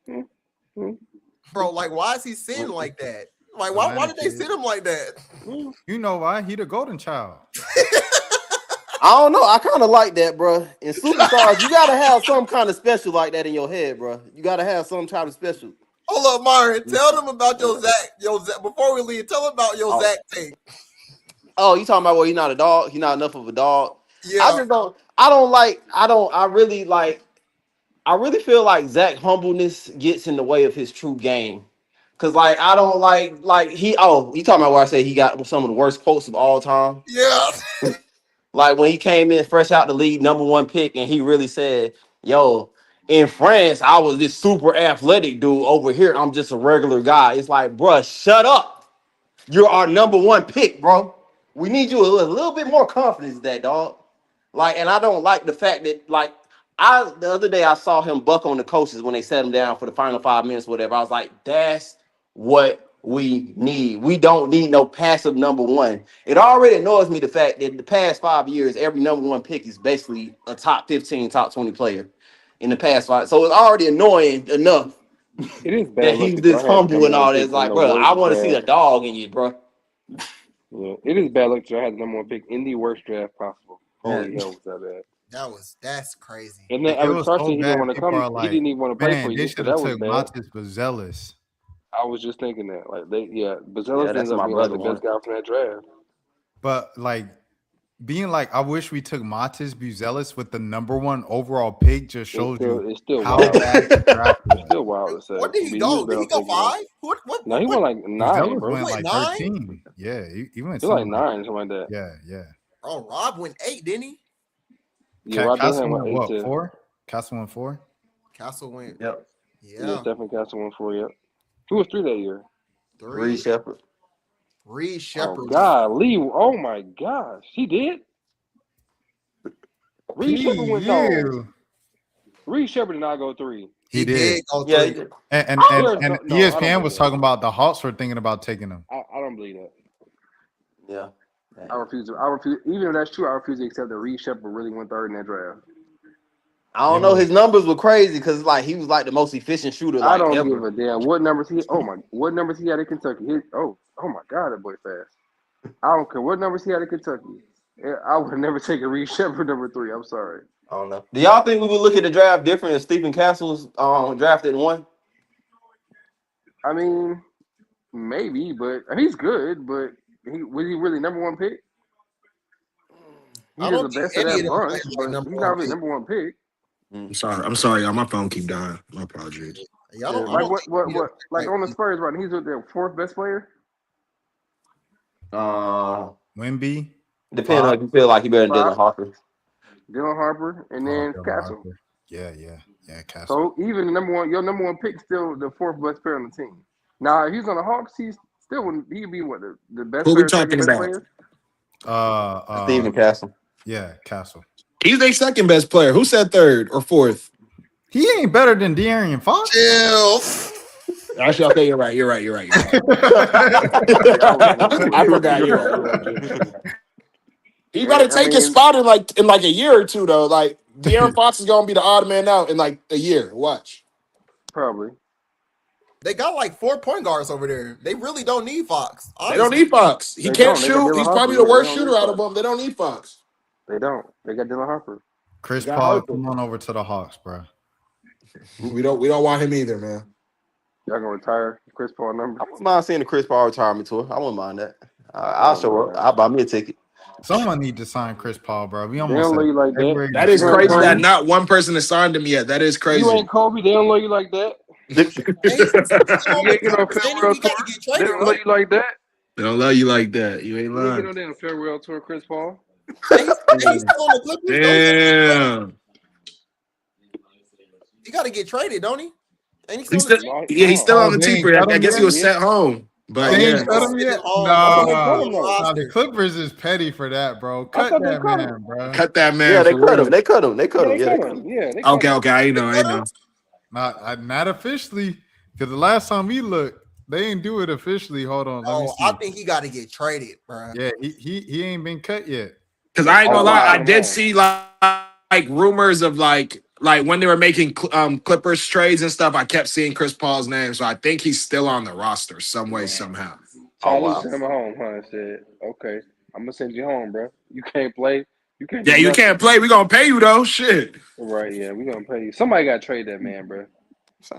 Bro, like, why is he sitting like that? Like, why did they sit him like that? You know why? He the golden child. I don't know. I kind of like that, bro. In superstars, you gotta have some kind of special like that in your head, bro. You gotta have some kind of special. Hold up, Myron. Tell them about your Zach. Before we leave, tell them about your Zach take. Oh, you talking about he's not a dog? He's not enough of a dog. Yeah. I really feel like Zach humbleness gets in the way of his true game. Cause like I don't like you talking about where I say he got some of the worst quotes of all time? Yeah. Like when he came in fresh out the league, #1 pick, and he really said, "Yo, in France, I was this super athletic dude. Over here, I'm just a regular guy. It's like, bruh, shut up. You're our number one pick, bro. We need you a little bit more confidence in that, dog. Like, and I don't like the fact that, like, the other day I saw him buck on the coaches when they set him down for the final 5 minutes, whatever. I was like, that's what we need. We don't need no passive number one. It already annoys me the fact that the past 5 years, every number one pick is basically a top 15, top 20 player in the past 5. So it's already annoying enough It is that bad luck he's because this I had the humble number and one all that. pick It's in like, the bro, I worst want to see a draft. dog in you, bro. Yeah, it is bad luck because I had the number one pick in the worst draft possible. Holy Yeah. hell, was that bad? That's crazy. And then It Alex was Carson, so he didn't bad. want to People come. are He like, didn't even want to play for man, they you, so should have that was took bad. Montes Bazelis. I was just thinking that. Like Yeah, Bazelis that's ends up my being like brother the one. best guy from that draft. But like being like, I wish we took Montes Bazelis with the number one overall pick just shows you It's still how wild. bad the draft It's was. still wild to say. What did he But go? was Did bad he on go taking him. 5? What? No, he went like 9, Bazelis bro. went He like went 9? 13. Yeah, he went He like something 9, something like that. yeah. Oh, Rob went 8, didn't he? Yeah, Rob Castle Dillingham went went 8 what, too. 4? Castle went 4? Castle went. Yep. Yeah, Yeah. Stephen Castle went 4. Yep. Who was 3 that year? Reed Shepard. Reed Oh Shepard. God, Lee! Oh my gosh, he did. Reed Shepard went no. Reed Shepard did not go 3. He did. go 3. Yeah, he did. And There's no, I don't ESPN believe was that. talking about the Hawks were thinking about taking him. I don't believe that. Yeah. I refuse. Even if that's true, I refuse to accept that Reed Shepard really went 3rd in that draft. I don't know. His numbers were crazy because like he was like the most efficient shooter I like don't ever. give a damn what numbers he. What numbers he had at Kentucky? Oh my God, that boy fast. I don't care what numbers he had at Kentucky. I would never take a Reed Shepard number 3. I'm sorry. I don't know. Do y'all think we would look at the draft different if Stephen Castle's drafted in 1? I mean, maybe, but he's good. But was he really number 1 pick? He's I just don't the think best of any that of them bunch, played but like number he's 1 not really pick. number 1 pick. I'm sorry, y'all. My phone keep dying. My apologies. Yeah, I Yeah, don't like think any of them like played on the Spurs, right? He's with their 4th best player. Wemby. Depending on if you feel like you better than Dylan Harper. Dylan Harper, and then Dylan Castle. Harper. Yeah, Castle. So even your number 1 pick, still the 4th best player on the team. Now, if he's on the Hawks, he'd be what the best Who we player, second talking best about? player. Stephen Castle. Yeah, Castle. He's their second best player. Who said 3rd or 4th? He ain't better than De'Aaron Fox. Chill. Actually, okay, you're right. I forgot. You're right. He better take his spot in like a year or two though. Like De'Aaron Fox is gonna be the odd man out in like a year. Watch. Probably. They got like 4 point guards over there. They really don't need Fox. They don't need Fox. He can't shoot. He's probably the worst shooter out of them. They don't need Fox. They don't. They got Dylan Harper. Chris Paul, come on over to the Hawks, bro. We don't want him either, man. Y'all gonna retire Chris Paul number? I wouldn't mind seeing the Chris Paul retirement tour. I wouldn't mind that. I'll show up. I'll buy me a ticket. Someone need to sign Chris Paul, bro. We They almost don't love you like that. That is crazy that not one person has signed him yet. That is crazy. You ain't Kobe. They don't love you like that. You ain't get on farewell tour. They don't love you like that. They don't love you like that. You ain't You ain't lying. get on damn farewell tour, Chris Paul. Damn. He got to get traded, don't he? Ain't He's still on the team. I guess he was sent home. But They yeah. ain't cut him yet? No, the Clippers is petty for that, bro. Cut that man, bro. Cut that man. Yeah, they for cut real. him. They cut him. Yeah, they cut him. Okay. I know. Not officially, because the last time we looked, they ain't do it officially. Hold on, let me see. I think he got to get traded, bro. Yeah, he ain't been cut yet. Because I ain't gonna lie, I did see like rumors of like when they were making Clippers trades and stuff. I kept seeing Chris Paul's name, so I think he's still on the roster some way somehow. Sent him home, huh? Said, "Okay, I'm gonna send you home, bro. You can't play. You can't. Yeah, you can't play. We gonna pay you though. Shit. Right? Yeah, we gonna pay you. Somebody got to trade that man, bro.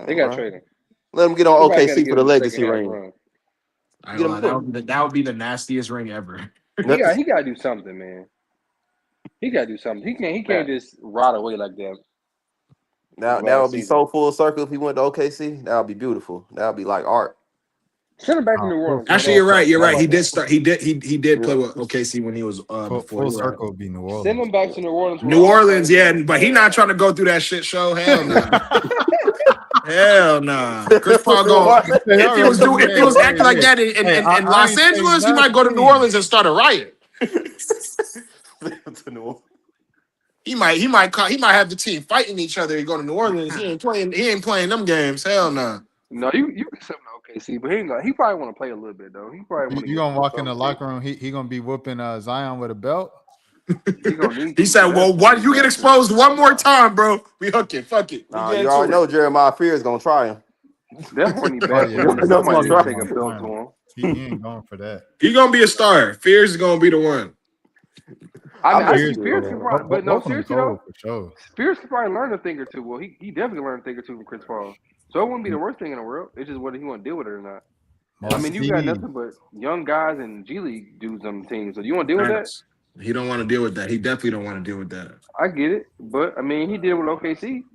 They got to trade him. Let him get on Somebody gotta OKC give for the him legacy second half ring. run. I ain't gonna lie, that would be the nastiest ring ever. He got to do something, man. He got to do something. He can't just rot away like that. That would be so full circle if he went to OKC. That would be beautiful. That would be like art. Send him back to New Orleans. Actually, you're right. You're right. He did start. He did play with OKC when he was before. Full circle would be New Orleans. Send him back to New Orleans. New Orleans, yeah, but he not trying to go through that shit show. Hell no. Hell no. Chris Paul going. If he was acting like that in Los Angeles, he might go to New Orleans and start a riot. He might have the team fighting each other. He go to New Orleans. He ain't playing them games. Hell no. No, you can send him to OKC, but he probably want to play a little bit though. He probably want. You gonna walk in the locker room? He gonna be whooping Zion with a belt. He said, "Well, what? You get exposed one more time, bro. We hook it. Fuck it." Nah, you already know Jeremiah Fear is gonna try him. That horny bad. He ain't going for that. He gonna be a star. Fears is gonna be the one. I see Spears can run, but no, seriously though, for sure. Spears could probably learn a thing or two. Well, he definitely learned a thing or two from Chris Paul. So it wouldn't be the worst thing in the world. It's just whether he want to deal with it or not. I mean, you got nothing but young guys and G League dudes on the team. So you want to deal with that? He don't want to deal with that. He definitely don't want to deal with that. I get it, but I mean, he did it with OKC.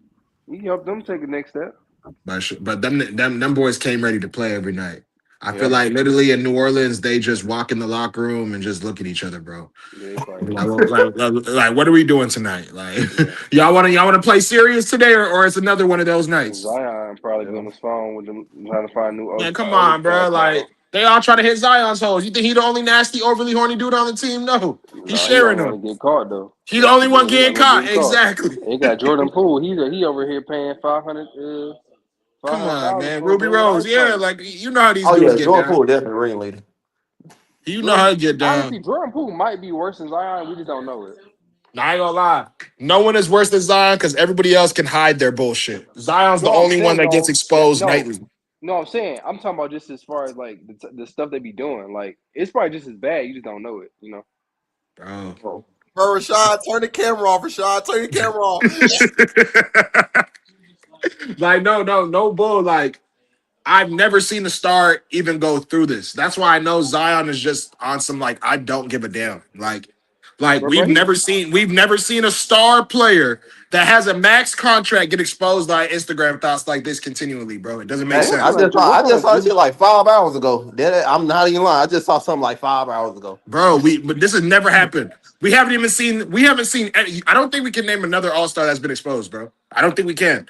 He helped them take the next step. But them boys came ready to play every night. I feel like literally in New Orleans, they just walk in the locker room and just look at each other, bro. Yeah, like, what are we doing tonight? Like, y'all want to play serious today, or it's another one of those nights? Zion probably on his phone with them trying to find new. Man, come on, bro. Like, they all try to hit Zion's holes. You think he the only nasty, overly horny dude on the team? No, he's sharing them. Get caught though. He's the only one getting caught. Exactly. They got Jordan Poole. He over here paying 500. Come on, man. Ruby Rose. Yeah, like, you know how these dudes get Jordan down. Poole definitely ringleader. You know how to get down. Honestly, Jordan Poole might be worse than Zion. We just don't know it. Nah, I ain't gonna lie. No one is worse than Zion because everybody else can hide their bullshit. Zion's the only one that gets exposed nightly. No, I'm saying I'm talking about just as far as like the stuff they be doing. Like it's probably just as bad. You just don't know it. You know. Bro, Rashad, turn the camera off. Rashad, turn the camera off. Like no bull. Like I've never seen a star even go through this. That's why I know Zion is just on some like I don't give a damn. Like we've never seen a star player that has a max contract get exposed by Instagram thoughts like this continually, bro. It doesn't make sense. I just saw shit like 5 hours ago. I'm not even lying. I just saw something like 5 hours ago. Bro, but this has never happened. We haven't seen any, I don't think we can name another all-star that's been exposed, bro. I don't think we can.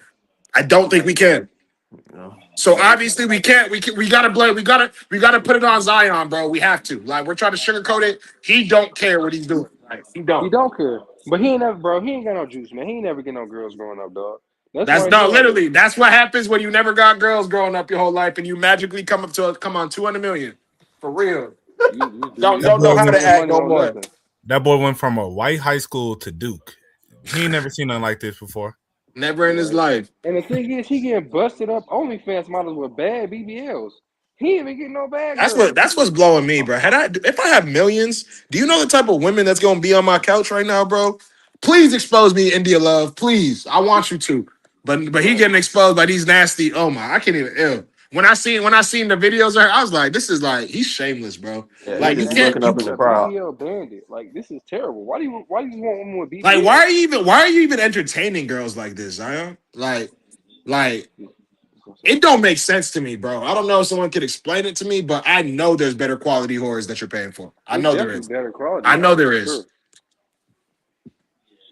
So obviously we can't. We gotta blame. We gotta put it on Zion, bro. We have to. Like we're trying to sugarcoat it. He don't care what he's doing. Like, he don't. He don't care. But he ain't never, bro. He ain't got no juice, man. He ain't never get no girls growing up, dog. Literally. That's what happens when you never got girls growing up your whole life, and you magically come on 200 million. For real. Don't know how to act no more. That boy went from a white high school to Duke. He ain't never seen nothing like this before. Never in his life. And the thing is, he getting busted up. OnlyFans models with bad BBLs. He ain't even getting no bag. That's what's blowing me, bro. If I have millions, do you know the type of women that's gonna be on my couch right now, bro? Please expose me, India Love. Please, I want you to. But he getting exposed by these nasty. Oh my, I can't even. Ew. When I seen the videos of her, I was like, this is like he's shameless, bro. Yeah, like you can't. Up in the crowd. BBL bandit. Like this is terrible. Why do you want women with BBL? Like why are you even entertaining girls like this, Zion? Like it don't make sense to me, bro. I don't know if someone could explain it to me, but I know there's better quality whores that you're paying for. I know there is. Better quality. I know there is. Sure.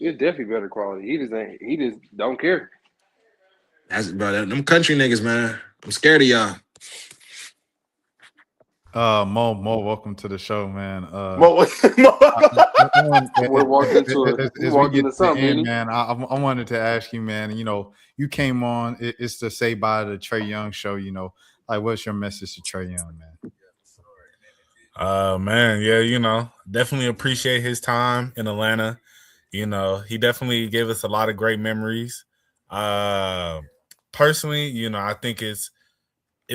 It's definitely better quality. He just don't care. That's bro. Them country niggas, man. I'm scared of y'all. Mo, welcome to the show, man. We're walking into something, man. I wanted to ask you, man. You know, you came on. It's to say bye to the Trae Young show. You know, like, what's your message to Trae Young, man? Man, yeah, you know, definitely appreciate his time in Atlanta. You know, he definitely gave us a lot of great memories. Personally, you know, I think it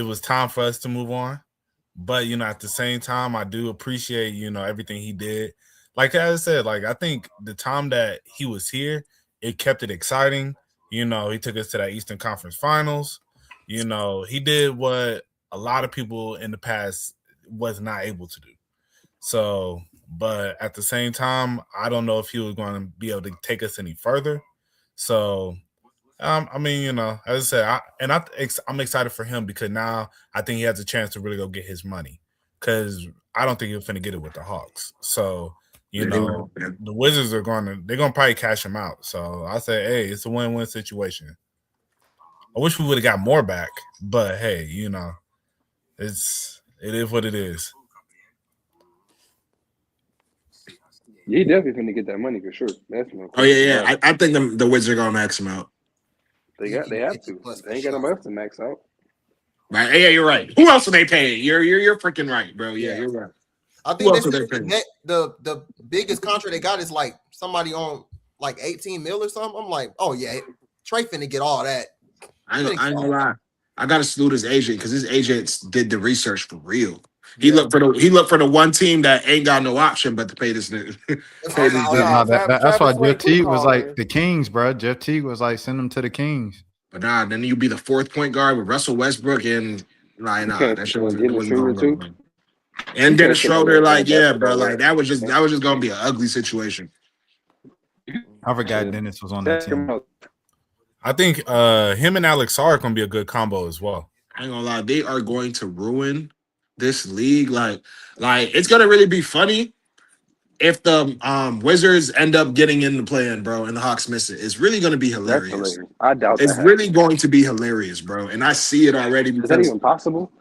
was time for us to move on. But, you know, at the same time, I do appreciate, you know, everything he did. Like I said, like, I think the time that he was here, it kept it exciting. You know, he took us to that Eastern Conference Finals. You know, he did what a lot of people in the past was not able to do. So, but at the same time, I don't know if he was going to be able to take us any further. So, I mean, you know, as I said, I'm excited for him because now I think he has a chance to really go get his money. Because I don't think he's finna get it with the Hawks. So, you know, the Wizards they're gonna probably cash him out. So I say, hey, it's a win-win situation. I wish we would have got more back, but hey, you know, it is what it is. He definitely finna get that money for sure. That's no Oh yeah. I think the Wizards are gonna max him out. They have to. They ain't got nobody else to max out. Right? Yeah, you're right. Who else are they paying? You're freaking right, bro. Yeah, you're right. I think the biggest contract they got is like somebody on like 18 mil or something. I'm like, oh yeah, Trey finna get all that. I ain't gonna lie. I gotta salute his agent because his agents did the research for real. He looked for the one team that ain't got no option but to pay this nigga. That's why Jeff Teague was like the Kings, bro. Jeff Teague was like, send them to the Kings. But nah, then you be the fourth point guard with Russell Westbrook and that shit wasn't going to go. And Dennis Schroeder, like, yeah, bro, like that was just gonna be an ugly situation. I forgot Dennis was on that team. I think him and Alex Sarr are gonna be a good combo as well. I ain't gonna lie, they are going to ruin this league. Like it's gonna really be funny if the Wizards end up getting in the play-in, bro, and the Hawks miss it. It's really gonna be hilarious. I doubt it's really going to be hilarious, bro. And I see it already. Is that even possible?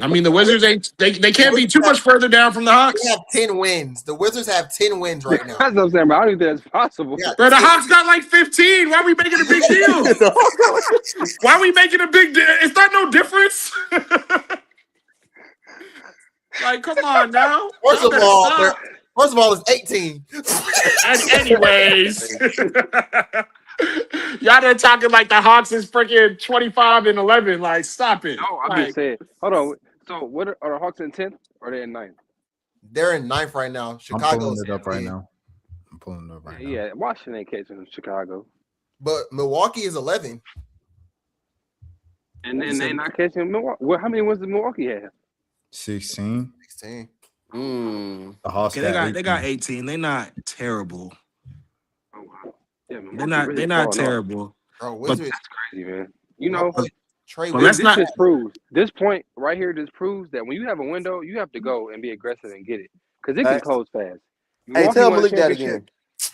I mean, the Wizards they can't be too much further down from the Hawks. They have 10 wins. The Wizards have 10 wins right now. That's what I'm saying, but I don't think that's possible. Yeah, bro, the Hawks got like 15. Why are we making a big deal? Why are we making a big deal? Is that no difference? Like, come on now. First of all, it's 18. And anyways, y'all done talking like the Hawks is freaking 25-11. Like, stop it. No, I'm just saying. Hold on. So, what are the Hawks in 10th or are they in 9th? They're in 9th right now. Chicago's I'm pulling it up right now. Yeah, Washington ain't catching Chicago. But Milwaukee is 11. And then they not catching Milwaukee. Well, how many wins did Milwaukee have? 16. The Hawks they got 18. They're not terrible. Oh, wow. Yeah, They're not terrible. Bro, but that's crazy, man. You know, this point right here just proves that when you have a window, you have to go and be aggressive and get it because it can close fast. Hey, tell Malik that again.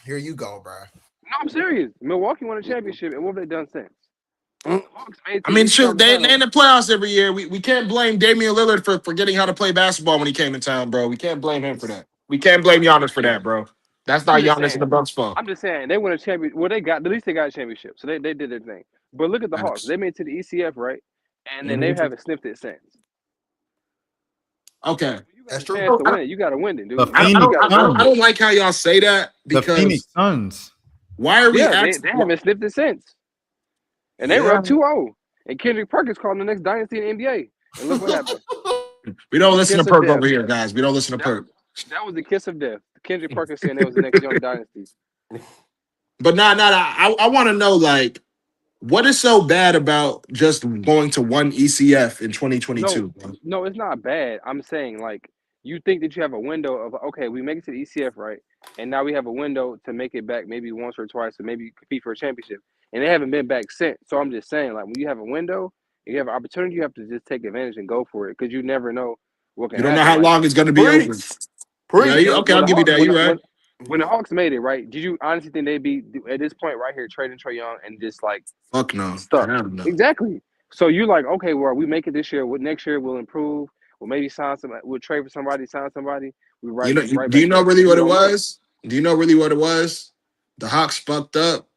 Here you go, bro. No, I'm serious. Milwaukee won a championship, and what have they done since? I mean, shoot, they in the playoffs every year. We can't blame Damian Lillard for forgetting how to play basketball when he came in town, bro. We can't blame him for that. We can't blame Giannis for that, bro. That's not Giannis and the Bucks' fault. I'm just saying they won a championship. Well, at least they got a championship, so they did their thing. But look at the Hawks. They made it to the ECF, right? And then they haven't sniffed it since. Okay. That's true. To win it, you got to win it, dude. I don't like how y'all say that because the Phoenix Suns. Why are we? They haven't sniffed it since, and they were up 2-0. And Kendrick Perkins called the next dynasty in the NBA. And look what happened. We don't listen to Perk over here, guys. We don't listen to Perk. That was the kiss of death. Kendrick Perkins saying that was the next young dynasty. But I want to know, like, what is so bad about just going to one ECF in 2022? No, it's not bad. I'm saying, like, you think that you have a window of, okay, we make it to the ECF, right? And now we have a window to make it back maybe once or twice to maybe compete for a championship. And they haven't been back since. So I'm just saying, like, when you have a window, you have an opportunity, you have to just take advantage and go for it because you never know what can happen. You don't know how long it's going to be over. Yeah, okay, I'll give you that. You're right. When the Hawks made it, right, did you honestly think they'd be, at this point right here, trading Trae Young and just, like, fuck no. Stuck? Exactly. So you're like, okay, well, we make it this year. Next year we'll improve. We'll maybe we'll trade for somebody, sign somebody. Do you know really what it was? Do you know really what it was? The Hawks fucked up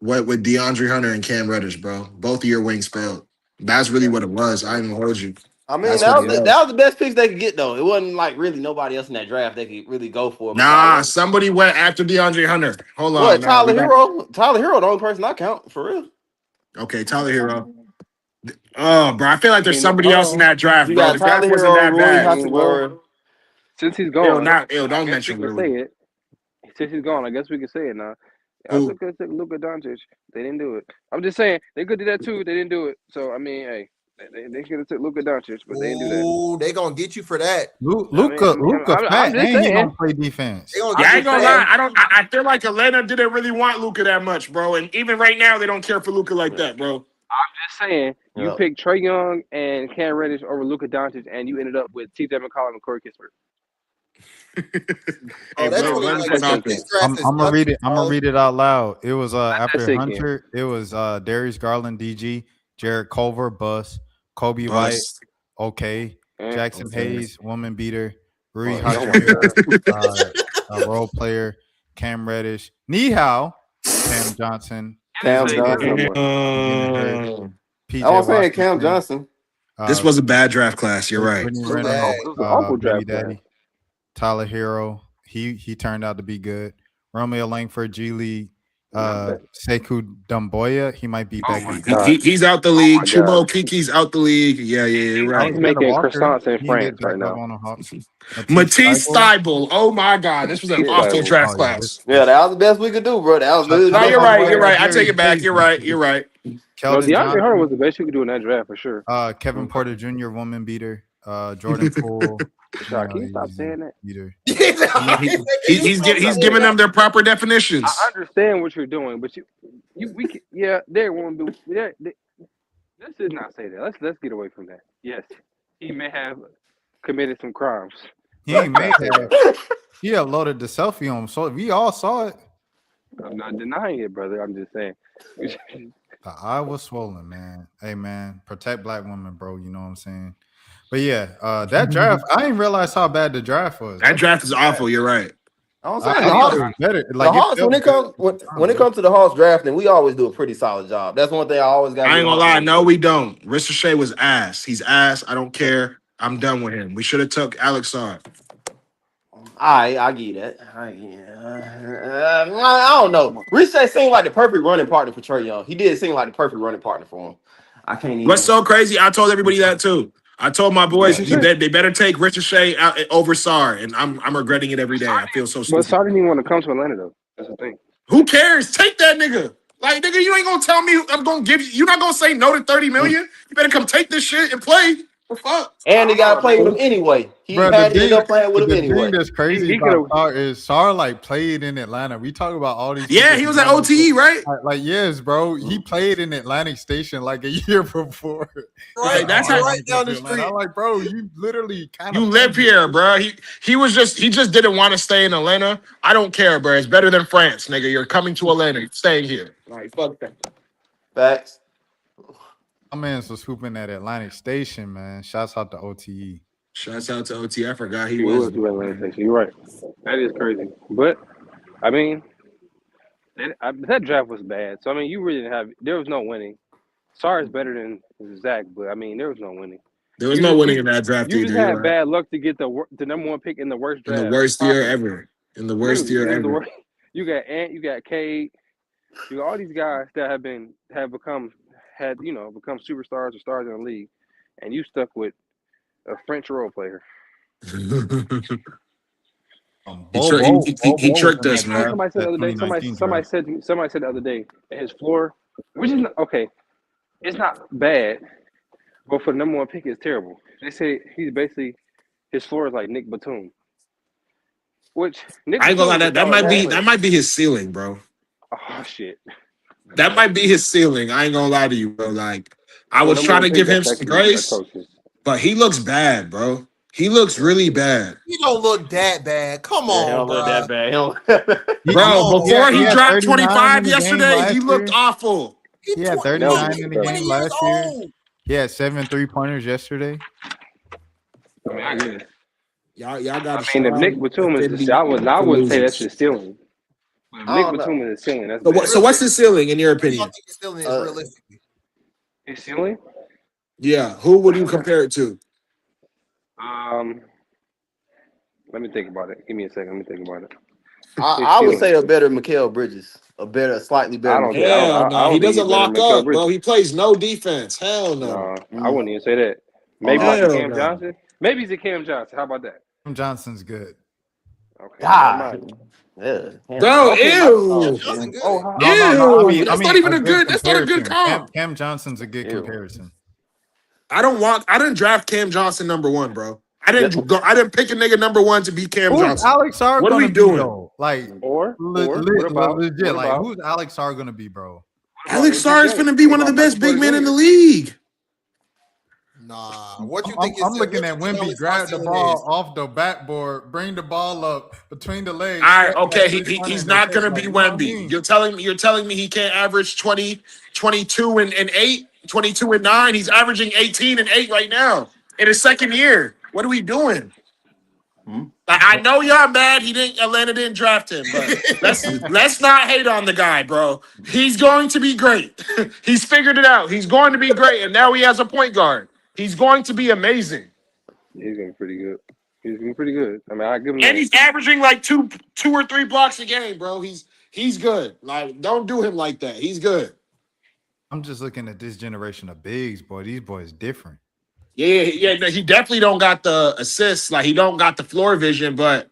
with DeAndre Hunter and Cam Reddish, bro. Both of your wings failed. That's really what it was. I ain't gonna hold you. I mean, that was the best picks they could get, though. It wasn't like really nobody else in that draft they could really go for. Nah, somebody went after DeAndre Hunter. Hold on. What, Tyler Hero? Tyler Hero, the only person I count, for real. Okay, Tyler Hero. Oh, bro, I feel like there's somebody else in that draft, bro. The draft wasn't that bad. Since he's gone, don't mention it. Since he's gone, I guess we can say it now. I look at Luka Doncic. They didn't do it. I'm just saying they could do that too. They didn't do it. So I mean, hey. They could have took Luka Doncic, but they didn't do that. Ooh, they gonna get you for that. Luka, I'm just and he saying. don't play defense. Yeah, I ain't gonna lie. I feel like Atlanta didn't really want Luka that much, bro. And even right now, they don't care for Luka like that, bro. I'm just saying, you Yeah. picked Trae Young and Cam Reddish over Luka Doncic, and you ended up with T.J. McCollum and Corey Kispert. Oh, that's bro, only run like this out this there. draft I'm is gonna read it. I'm gonna read it out loud. It was after sink in. Hunter. It was Darius Garland, DG, Jared Culver, Bus, Kobe White, okay, Jackson Hayes, woman beater, Rui Hachimura, a role player, Cam Reddish, Nihao, Cam Johnson, Cam Johnson. PJ I was saying Washington, Cam Johnson. This was a bad draft class. You're right. Brittany So Renner, bad. It was an awful Baby draft class. Daddy, Tyler Hero. He turned out to be good. Romeo Langford, G League, Sekou Dumboya. He might be back. He's out the league. God. Chubo Kiki's out the league. Yeah, you're right. He's making croissants in France right now. Matisse Thybulle. Oh my God, this was an awful draft class. Yeah, that was the best we could do, bro. That was No, you're right. You're right. I take it back. You're right. You're right. No, Kelvin DeAndre Hunter was Johnson, the best you could do in that draft for sure. Kevin Porter Jr., woman beater. Jordan Poole. Rashad, can you stop saying that? Beater. He's giving them their proper definitions. I understand what you're doing, but there won't be. Let's just not say that. Let's get away from that. Yes, he may have committed some crimes. He ain't made that. He uploaded the selfie on him, so we all saw it. I'm not denying it, brother. I'm just saying. The eye was swollen, man. Hey, man, protect black women, bro. You know what I'm saying? But yeah, that draft, I didn't realize how bad the draft was. That draft is awful. You're right. I'm saying the Hawks, better. the Hawks when it comes to the Hawks drafting, we always do a pretty solid job. That's one thing I always got. I ain't gonna lie. No, we don't. Ricochet was ass. He's ass. I don't care. I'm done with him. We should have took Alex Sard. I get that. I don't know. Ricochet seemed like the perfect running partner for Trae Young. He did seem like the perfect running partner for him. I can't even. What's so crazy? I told everybody that too. I told my boys they better take Ricochet out over Sard, and I'm regretting it every day. I feel so stupid. But Sard didn't even want to come to Atlanta though. That's the thing. Who cares? Take that nigga. Like, nigga, you ain't gonna tell me I'm gonna give you. You're not gonna say no to 30 million. You better come take this shit and play. The fuck? And he got to play with him anyway. He Bro, had to end up playing with him anyway. The thing that's crazy about Sar is Sar like played in Atlanta. We talk about all these. Yeah, he was at OTE, right? Like yes, bro. He played in Atlantic Station like a year before. Right, that's how right down the street. I'm like, bro, you literally kind of live here, bro. He just didn't want to stay in Atlanta. I don't care, bro. It's better than France, nigga. You're coming to Atlanta. You're staying here. Like, fuck that. Facts. My man's was hooping at Atlantic Station, man. Shouts out to OTE. Shouts out to OT. I forgot he He was. was doing Atlanta Station. You're right. That is crazy. But I mean, that draft was bad. So I mean, you really didn't have. There was no winning. Sar is better than Zach, but I mean, there was no winning. There was no winning in that draft You either. just had bad luck to get the number one pick in the worst draft. In the worst year ever. In the worst year ever. You got Ant, you got Cade, you got all these guys that have become superstars or stars in the league, and you stuck with a French role player. He tricked us, man. Somebody said the other day. Somebody said the other day that his floor, which is okay, it's not bad, but for the number one pick, it's terrible. They say he's basically his floor is like Nick Batum. Which Nick I ain't gonna lie, that might be his ceiling, bro. Oh shit. That might be his ceiling. I ain't gonna lie to you, bro. Like, I was trying to give him some grace, but he looks bad, bro. He looks really bad. He don't look that bad. Come on, he don't look that bad. Bro, before he dropped 25 yesterday, he looked awful. He had 39 in the game last year. He had 7 3-pointers yesterday. I mean, I get it. Y'all got. I mean, if Nick Batum is the I wouldn't say that's his ceiling. If Nick Batum is his ceiling, that's bad. So what's his ceiling in your opinion? I think his ceiling is realistically. His ceiling? Yeah. Who would you compare it to? Let me think about it. Give me a second. Let me think about it. I would say a better Mikal Bridges. Slightly better. Hell no. He doesn't lock up, bro. He plays no defense. Hell no. I wouldn't even say that. Maybe Cam Johnson. Maybe it's a Cam Johnson. How about that? Cam Johnson's good. Okay. God. Yeah. Bro, ew. No, that's not even a good. That's not a good comp. Cam Johnson's a good comparison. I didn't draft Cam Johnson #1, bro. I didn't pick a nigga #1 to be Cam Who is Johnson. Alex Sarr What are gonna we be doing? though? Like, Or what about legit? what Like, about who's Alex Sarr gonna be, bro? Alex Sarr is MPJ? going to be What one of the about best Michael big men in the Porter league. Nah, what you I'm think is looking at what you think Wemby Alex grab the Sarr ball is? off the backboard, bring the ball up between the legs. All right, step okay, back, three-pointer, he's and they not take, going to like, be you know what I Wemby. mean? You're telling me he can't average 20, 22 and 8, 22 and 9. He's averaging 18 and 8 right now in his second year. What are we doing? I know y'all mad Atlanta didn't draft him, but let's not hate on the guy, bro. He's going to be great. He's figured it out. He's going to be great, and now he has a point guard. He's going to be amazing. He's getting pretty good. He's getting pretty good. I mean, I give him And that. he's averaging like two or three blocks a game, bro. He's good. Like, don't do him like that. He's good. I'm just looking at this generation of bigs, boy. These boys different. Yeah. No, he definitely don't got the assists. Like, he don't got the floor vision. But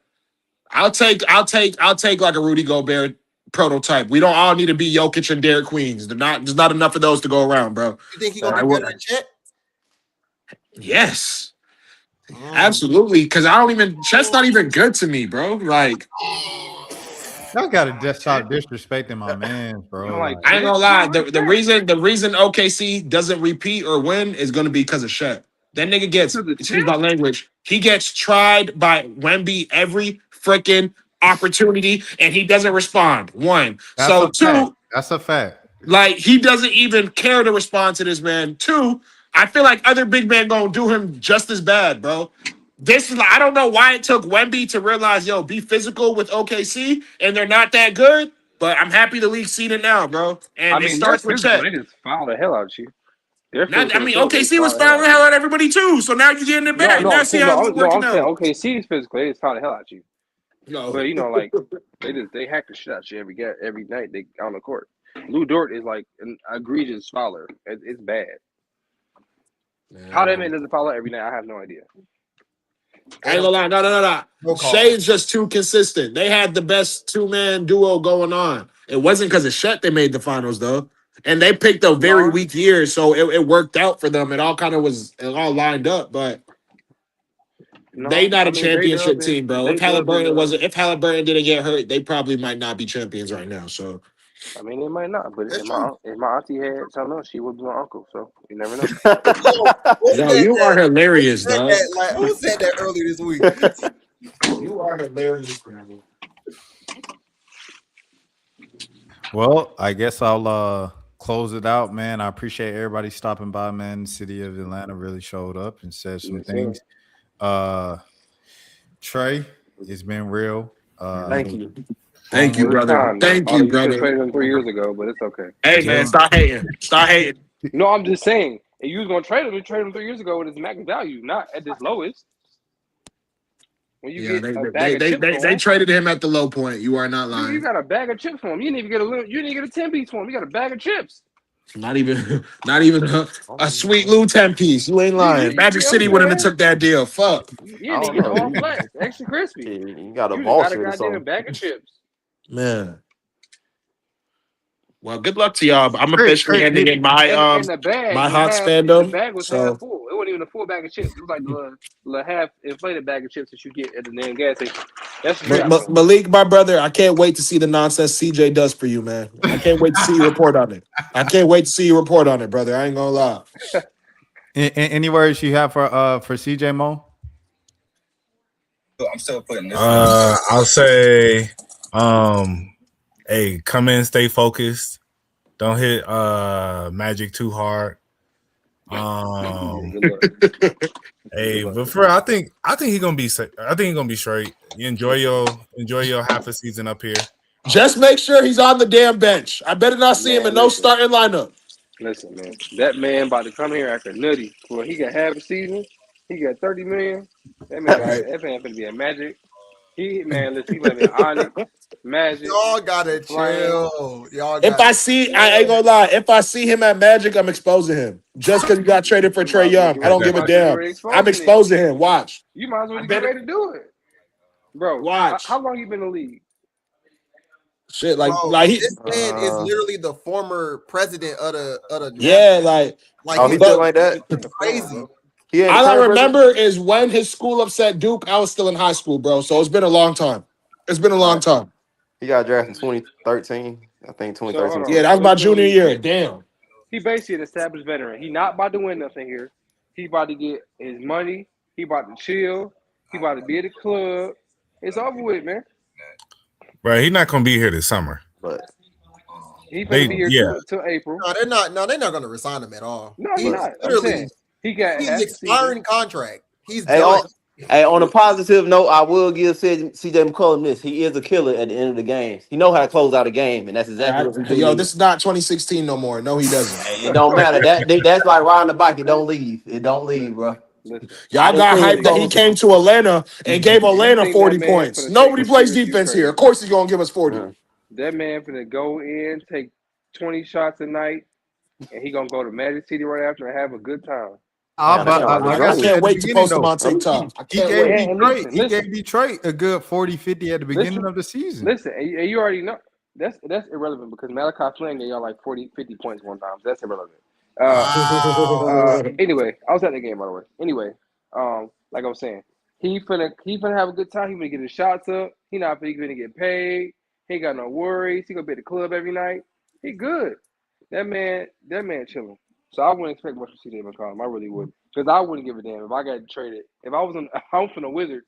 I'll take like a Rudy Gobert prototype. We don't all need to be Jokic and Derek Queens. There's not enough of those to go around, bro. You think he's gonna be better than Chet? Yes, absolutely. Because Chet's not even good to me, bro. Like, Y'all gotta just stop disrespecting my man, bro. Like, I ain't gonna lie. The reason OKC doesn't repeat or win is gonna be because of Chet. That nigga gets, excuse my language, he gets tried by Wemby every freaking opportunity, and he doesn't respond. One. That's So a fact. two, That's a fact. like, he doesn't even care to respond to this man. Two, I feel like other big men gonna do him just as bad, bro. I don't know why it took Wemby to realize, be physical with OKC, and they're not that good. But I'm happy the league's seen it now, bro. And I mean, it starts with Chet. they just foul the hell out of you. OKC was fouling the hell out of everybody too. So now you're getting it back. No, Now see how it's working I'm saying out. OKC is physical. They just foul the hell out of you. No, But like they hack the shit out of you every night they on the court. Lou Dort is like an egregious fouler. It's bad. How that man doesn't foul out every night, I have no idea. I ain't gonna lie. No. Shea's just too consistent. They had the best two-man duo going on. It wasn't because of Shet they made the finals, though. And they picked a very weak year, so it worked out for them. It all lined up, but they not a championship team, bro. If Halliburton didn't get hurt, they probably might not be champions right now. So I mean, it might not, but if my auntie had something else, she would be my uncle. So you never know. Yo, you are hilarious, dog. Who said that earlier this week? You are hilarious, man. Well, I guess I'll close it out, man. I appreciate everybody stopping by, man. The city of Atlanta really showed up and said some things. Trey, it's been real. Thank you, brother. Thank you, brother. You traded him 3 years ago, but it's okay. Hey, man, stop hating. No, I'm just saying. If you was gonna trade him, you traded him 3 years ago with his max value, not at this lowest. When you get a bag of chips they traded him at the low point. You are not lying. You got a bag of chips for him. You didn't even get a 10-piece for him. You got a bag of chips. Not even a sweet Lou 10-piece. You ain't lying. Magic City wouldn't have took that deal. Fuck. You didn't get all flat, extra crispy. You got a goddamn bag of chips. Man. Well, good luck to y'all. I'm officially ending in my my Hawks fandom. The bag was half full. It wasn't even a full bag of chips. It was like the half inflated bag of chips that you get at the damn gas station. That's Malik, my brother, I can't wait to see the nonsense CJ does for you, man. I can't wait to see you report on it. Brother. I ain't gonna lie. Any words you have for CJ Mo? I'm still putting this. I'll say, hey, come in, stay focused. Don't hit Magic too hard. Hey, but for I think he's gonna be. I think he's gonna be straight. You enjoy your half a season up here. Just make sure he's on the damn bench. I better not see him in no starting lineup. Listen, man, that man about to come here after Nutty. Well, he got half a season. He got $30 million. That man finna be a Magic. He might be Onyx, Magic. Y'all gotta chill. If I see him at Magic, I'm exposing him. Just because he got traded for Trae Young. I don't give a damn. I'm exposing him. Watch. You might as well get ready to do it. Bro, watch. How long you been in the league? Shit, Bro, he, this man is literally the former president of the yeah, Oh, he he's still like that? crazy. He ain't the all I current president? remember is when his school upset Duke, I was still in high school, bro. So it's been a long time. It's been a long time. He got drafted in 2013. I think So 2013. hold Yeah, on. that was So my he junior literally year. Damn. he basically an established veteran. He not about to win nothing here. He about to get his money. He about to chill. He about to be at the club. It's over with, man. Bro, he's not gonna be here this summer. But He finna be here till April. No, they're not. No, they're not going to resign him at all. No, he's not. I'm saying he got he's half the expiring season. contract. He's hey, done. on a positive note, I will give CJ McCollum this. He is a killer at the end of the game. He know how to close out a game, and that's exactly what he do. This is not 2016 no more. No, he doesn't. It don't matter. That's like riding the bike. It don't leave. It don't leave, bro. Y'all got hyped that he came to Atlanta and gave Atlanta 40 points. Nobody plays defense here. Of course he's gonna give us 40. That man finna go in, take 20 shots a night, and he gonna go to Magic City right after and have a good time. Like I can't wait to post him on TikTok. He gave Detroit a good 40, 50 at the beginning of the season. Listen, and you already know that's irrelevant because Malachi Flynn gave y'all like 40, 50 points one time. So that's irrelevant. Anyway, I was at the game by the way. Anyway, like I was saying, he finna have a good time. He finna get his shots up. He not finna get paid. He ain't got no worries. He gonna be at the club every night. He good. That man chilling. So I wouldn't expect much from CJ McCollum. I really wouldn't, because I wouldn't give a damn if I got traded. If I was I'm from the Wizards.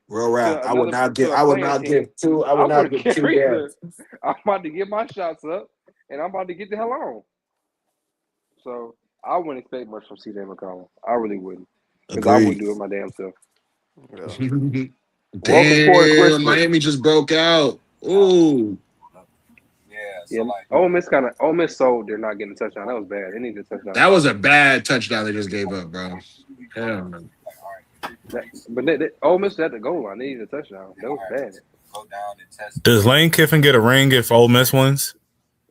Real rap. I would not give 2. I would not give 2 yards. I'm about to get my shots up, and I'm about to get the hell on. So I wouldn't expect much from CJ McCollum. I really wouldn't, because I wouldn't do it my damn self. Damn, Miami just broke out. Ooh. Yeah, Ole Miss sold. They're not getting a touchdown. That was bad. They needed a touchdown. That was a bad touchdown they just gave up, bro. Hell no. But Ole Miss at the goal line. They needed a touchdown. That was bad. Does Lane Kiffin get a ring if Ole Miss wins?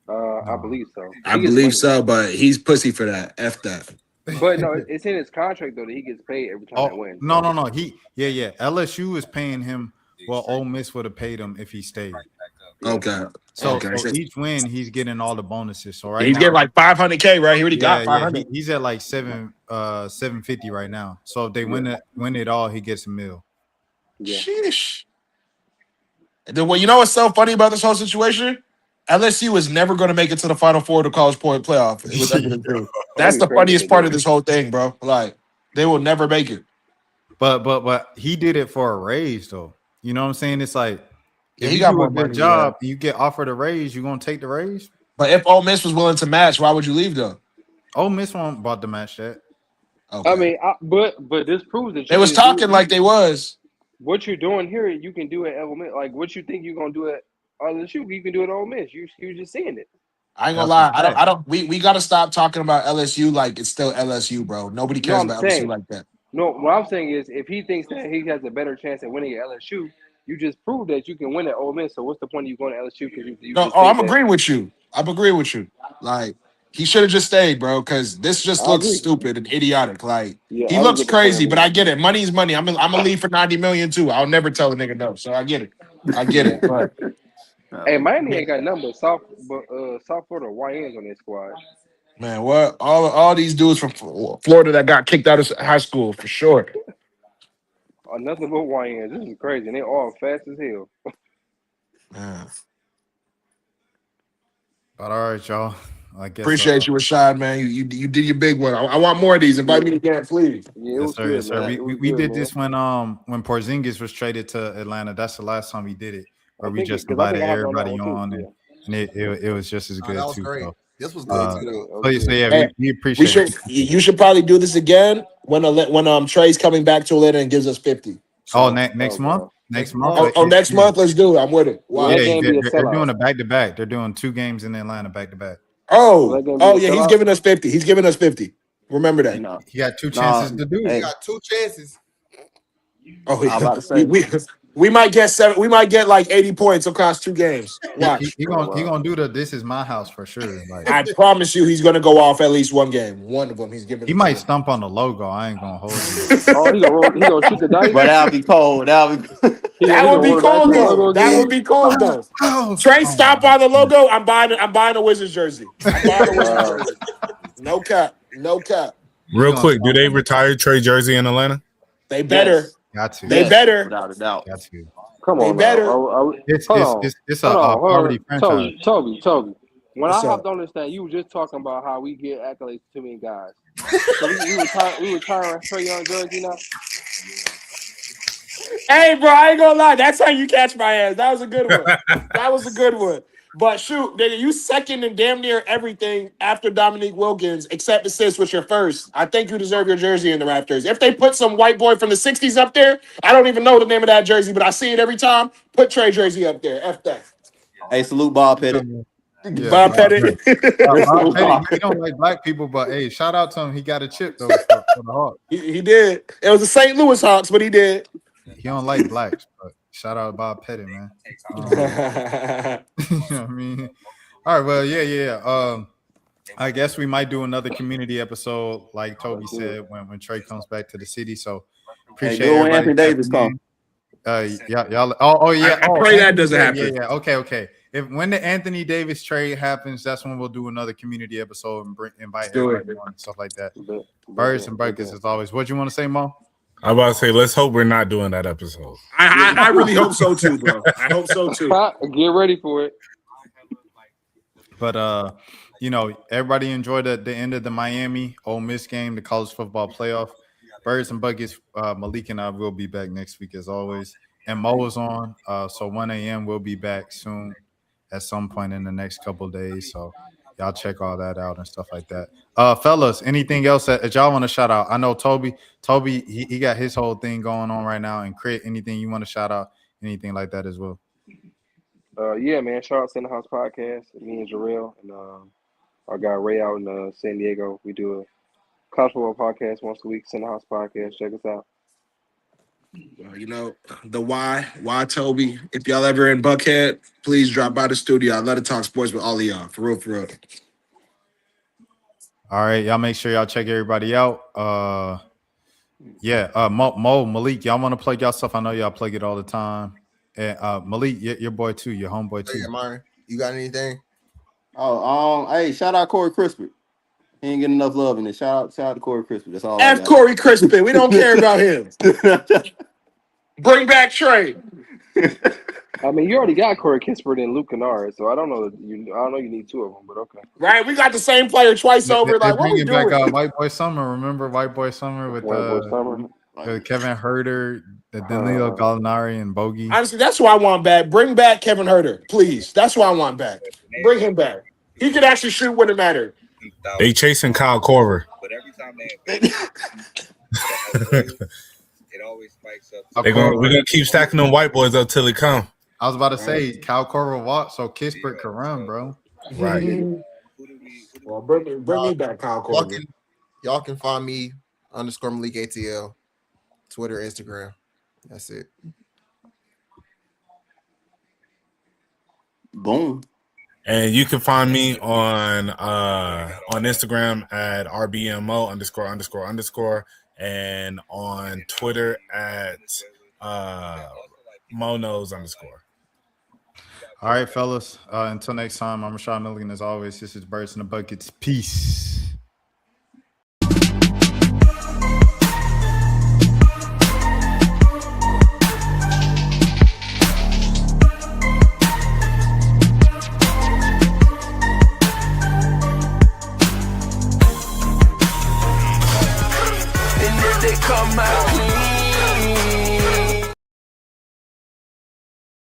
I believe so. I believe so, but he's pussy for that. F that. But no, it's in his contract though that he gets paid every time they win. No. LSU is paying him. Well, Ole Miss would have paid him if he stayed. Okay. So each win, he's getting all the bonuses. So he's getting like $500K, right? He already got 500. He's at like 750 right now. So if they win it all, he gets $1 million. Yeah. Sheesh. Well, you know what's so funny about this whole situation? LSU is never going to make it to the Final Four of the college point playoff. It was That's the funniest part of this whole thing, bro. Like they will never make it. But he did it for a raise, though. You know what I'm saying? It's like, if you got do a more good money, job, you get offered a raise, you gonna take the raise? But if Ole Miss was willing to match, why would you leave though? Ole Miss won't about to match that. Okay. I mean, but this proves that they was talking like they was. What you're doing here, you can do at Ole Miss. Like what you think you're gonna do at LSU, you can do at Ole Miss. You're just seeing it. I ain't gonna lie. I don't. We gotta stop talking about LSU like it's still LSU, bro. Nobody cares about LSU like that. No, what I'm saying is, if he thinks that he has a better chance at winning at LSU, you just proved that you can win at Ole Miss. So what's the point of you going to LSU? Because I'm agreeing with you. I'm agreeing with you. Like he should have just stayed, bro. Because this just looks stupid and idiotic. Like he looks crazy, but I get it. Money's money. I'm gonna leave for $90 million too. I'll never tell a nigga no. So I get it. But hey, Miami ain't got nothing but South Florida YNs on their squad. Man, what all these dudes from Florida that got kicked out of high school for sure. Nothing but YNs. This is crazy. And they all fast as hell. Man. But all right, y'all. I guess appreciate you, Rashad, man. You did your big one. I want more of these. Invite me again, please. Yeah, yes, sir. We did this when Porzingis was traded to Atlanta. That's the last time we did it, where we just invited everybody on, and it was just as good that was too. great. So. This was good too. So yeah, we appreciate it. You should probably do this again when Trey's coming back to Atlanta and gives us 50. So, next month. Next month. Next month. Let's do it. I'm with it. Wow. Yeah, they're doing a back-to-back. They're doing 2 games in Atlanta back-to-back. Oh yeah, he's giving us 50. He's giving us 50. Remember that. He got 2 chances to do it. He got 2 chances. Oh, I'm about to say We might get 7. We might get like 80 points across 2 games. Watch. He gonna do the "this is my house" for sure. Like I promise you, he's gonna go off at least one game. One of them, he's giving. he might stump on the logo. I ain't gonna hold you. Oh, he gonna shoot the dice. But that'll be cold. That would be cold though. That would be cold though. Trey, stop on the logo. I'm buying a Wizards jersey. I'm buying a Wizards jersey. No cap. Real quick, do they retire Trey jersey in Atlanta? They better. Got to. They better. Without a doubt. Got to. Come on, They better. It's a poverty franchise. Toby. When What's I up? hopped on this thing, you were just talking about how we get accolades to too many guys. So we retiring Trey Young jersey now. Hey, bro, I ain't gonna lie. That's how you catch my ass. That was a good one. But shoot, nigga, you second in damn near everything after Dominique Wilkins, except assists, which you're first. I think you deserve your jersey in the Raptors. If they put some white boy from the 60s up there, I don't even know the name of that jersey, but I see it every time. Put Trey jersey up there. F that. Hey, salute Bob Pettit. Yeah, Bob Pettit. Bob Pettit, he don't like black people, but hey, shout out to him. He got a chip though for the Hawks. He did. It was the St. Louis Hawks, but he did. He don't like blacks, but shout out Bob Pettit, man. You know what I mean? All right, well, yeah. I guess we might do another community episode, like Toby said, when Trey comes back to the city. So appreciate Hey, everybody. Anthony Davis come. Y'all. Oh yeah. I pray that doesn't happen. Yeah. Okay. When the Anthony Davis trade happens, that's when we'll do another community episode and invite everybody on and stuff like that. Birds and Breakers as always. What you want to say, Mo? I'm about to say, let's hope we're not doing that episode. I really hope so too, bro. I hope so too. Get ready for it. But everybody enjoyed the end of the Miami Ole Miss game, the college football playoff. Birds and Buckets, Malik and I will be back next week as always. And Mo is on, so 1 a.m. we'll be back soon at some point in the next couple of days. So y'all check all that out and stuff like that. Fellas, anything else that y'all want to shout out? I know Toby, he got his whole thing going on right now. And Crit, anything you want to shout out, anything like that as well? Yeah, man. Shout out to the House Podcast. Me and Jarrell and our guy Ray out in San Diego. We do a college football podcast once a week. Center House Podcast. Check us out. The why Toby. If y'all ever in Buckhead, please drop by the studio. I'd love to talk sports with all of y'all. For real. All right, y'all make sure y'all check everybody out. Mo, Malik, y'all want to plug y'all stuff? I know y'all plug it all the time. And Malik, your boy too, your homeboy too. Hey, Amari, you got anything? Hey, shout out Corey Crispin. He ain't getting enough love in it. Shout out to Corey Crispin. That's all. F Corey Crispin. We don't care about him. Bring back Trey. I mean, you already got Corey Kispert and Luke Kennard, so I don't know you need 2 of them, but okay. Right, we got the same player twice over. Like, what we doing? Back White Boy Summer. Remember White Boy Summer with Kevin Herter, Danilo Gallinari, and Bogey. Honestly, that's who I want back. Bring back Kevin Herter, please. That's who I want back. Bring him back. He could actually shoot when it mattered. They chasing Kyle Korver. But every time it always spikes up. We're gonna keep stacking them white boys up till he come. I was about to say Kyle Korver walked so Kispert can run, bro. Right. Well, bring me back, Kyle Korver. Y'all can find me _Malik ATL, Twitter, Instagram. That's it. Boom. And you can find me on Instagram at rbmo___ and on Twitter at monos_. All right, fellas. Until next time, I'm Rashad Milligan. As always, this is Birds in the Buckets. Peace. Come out clean.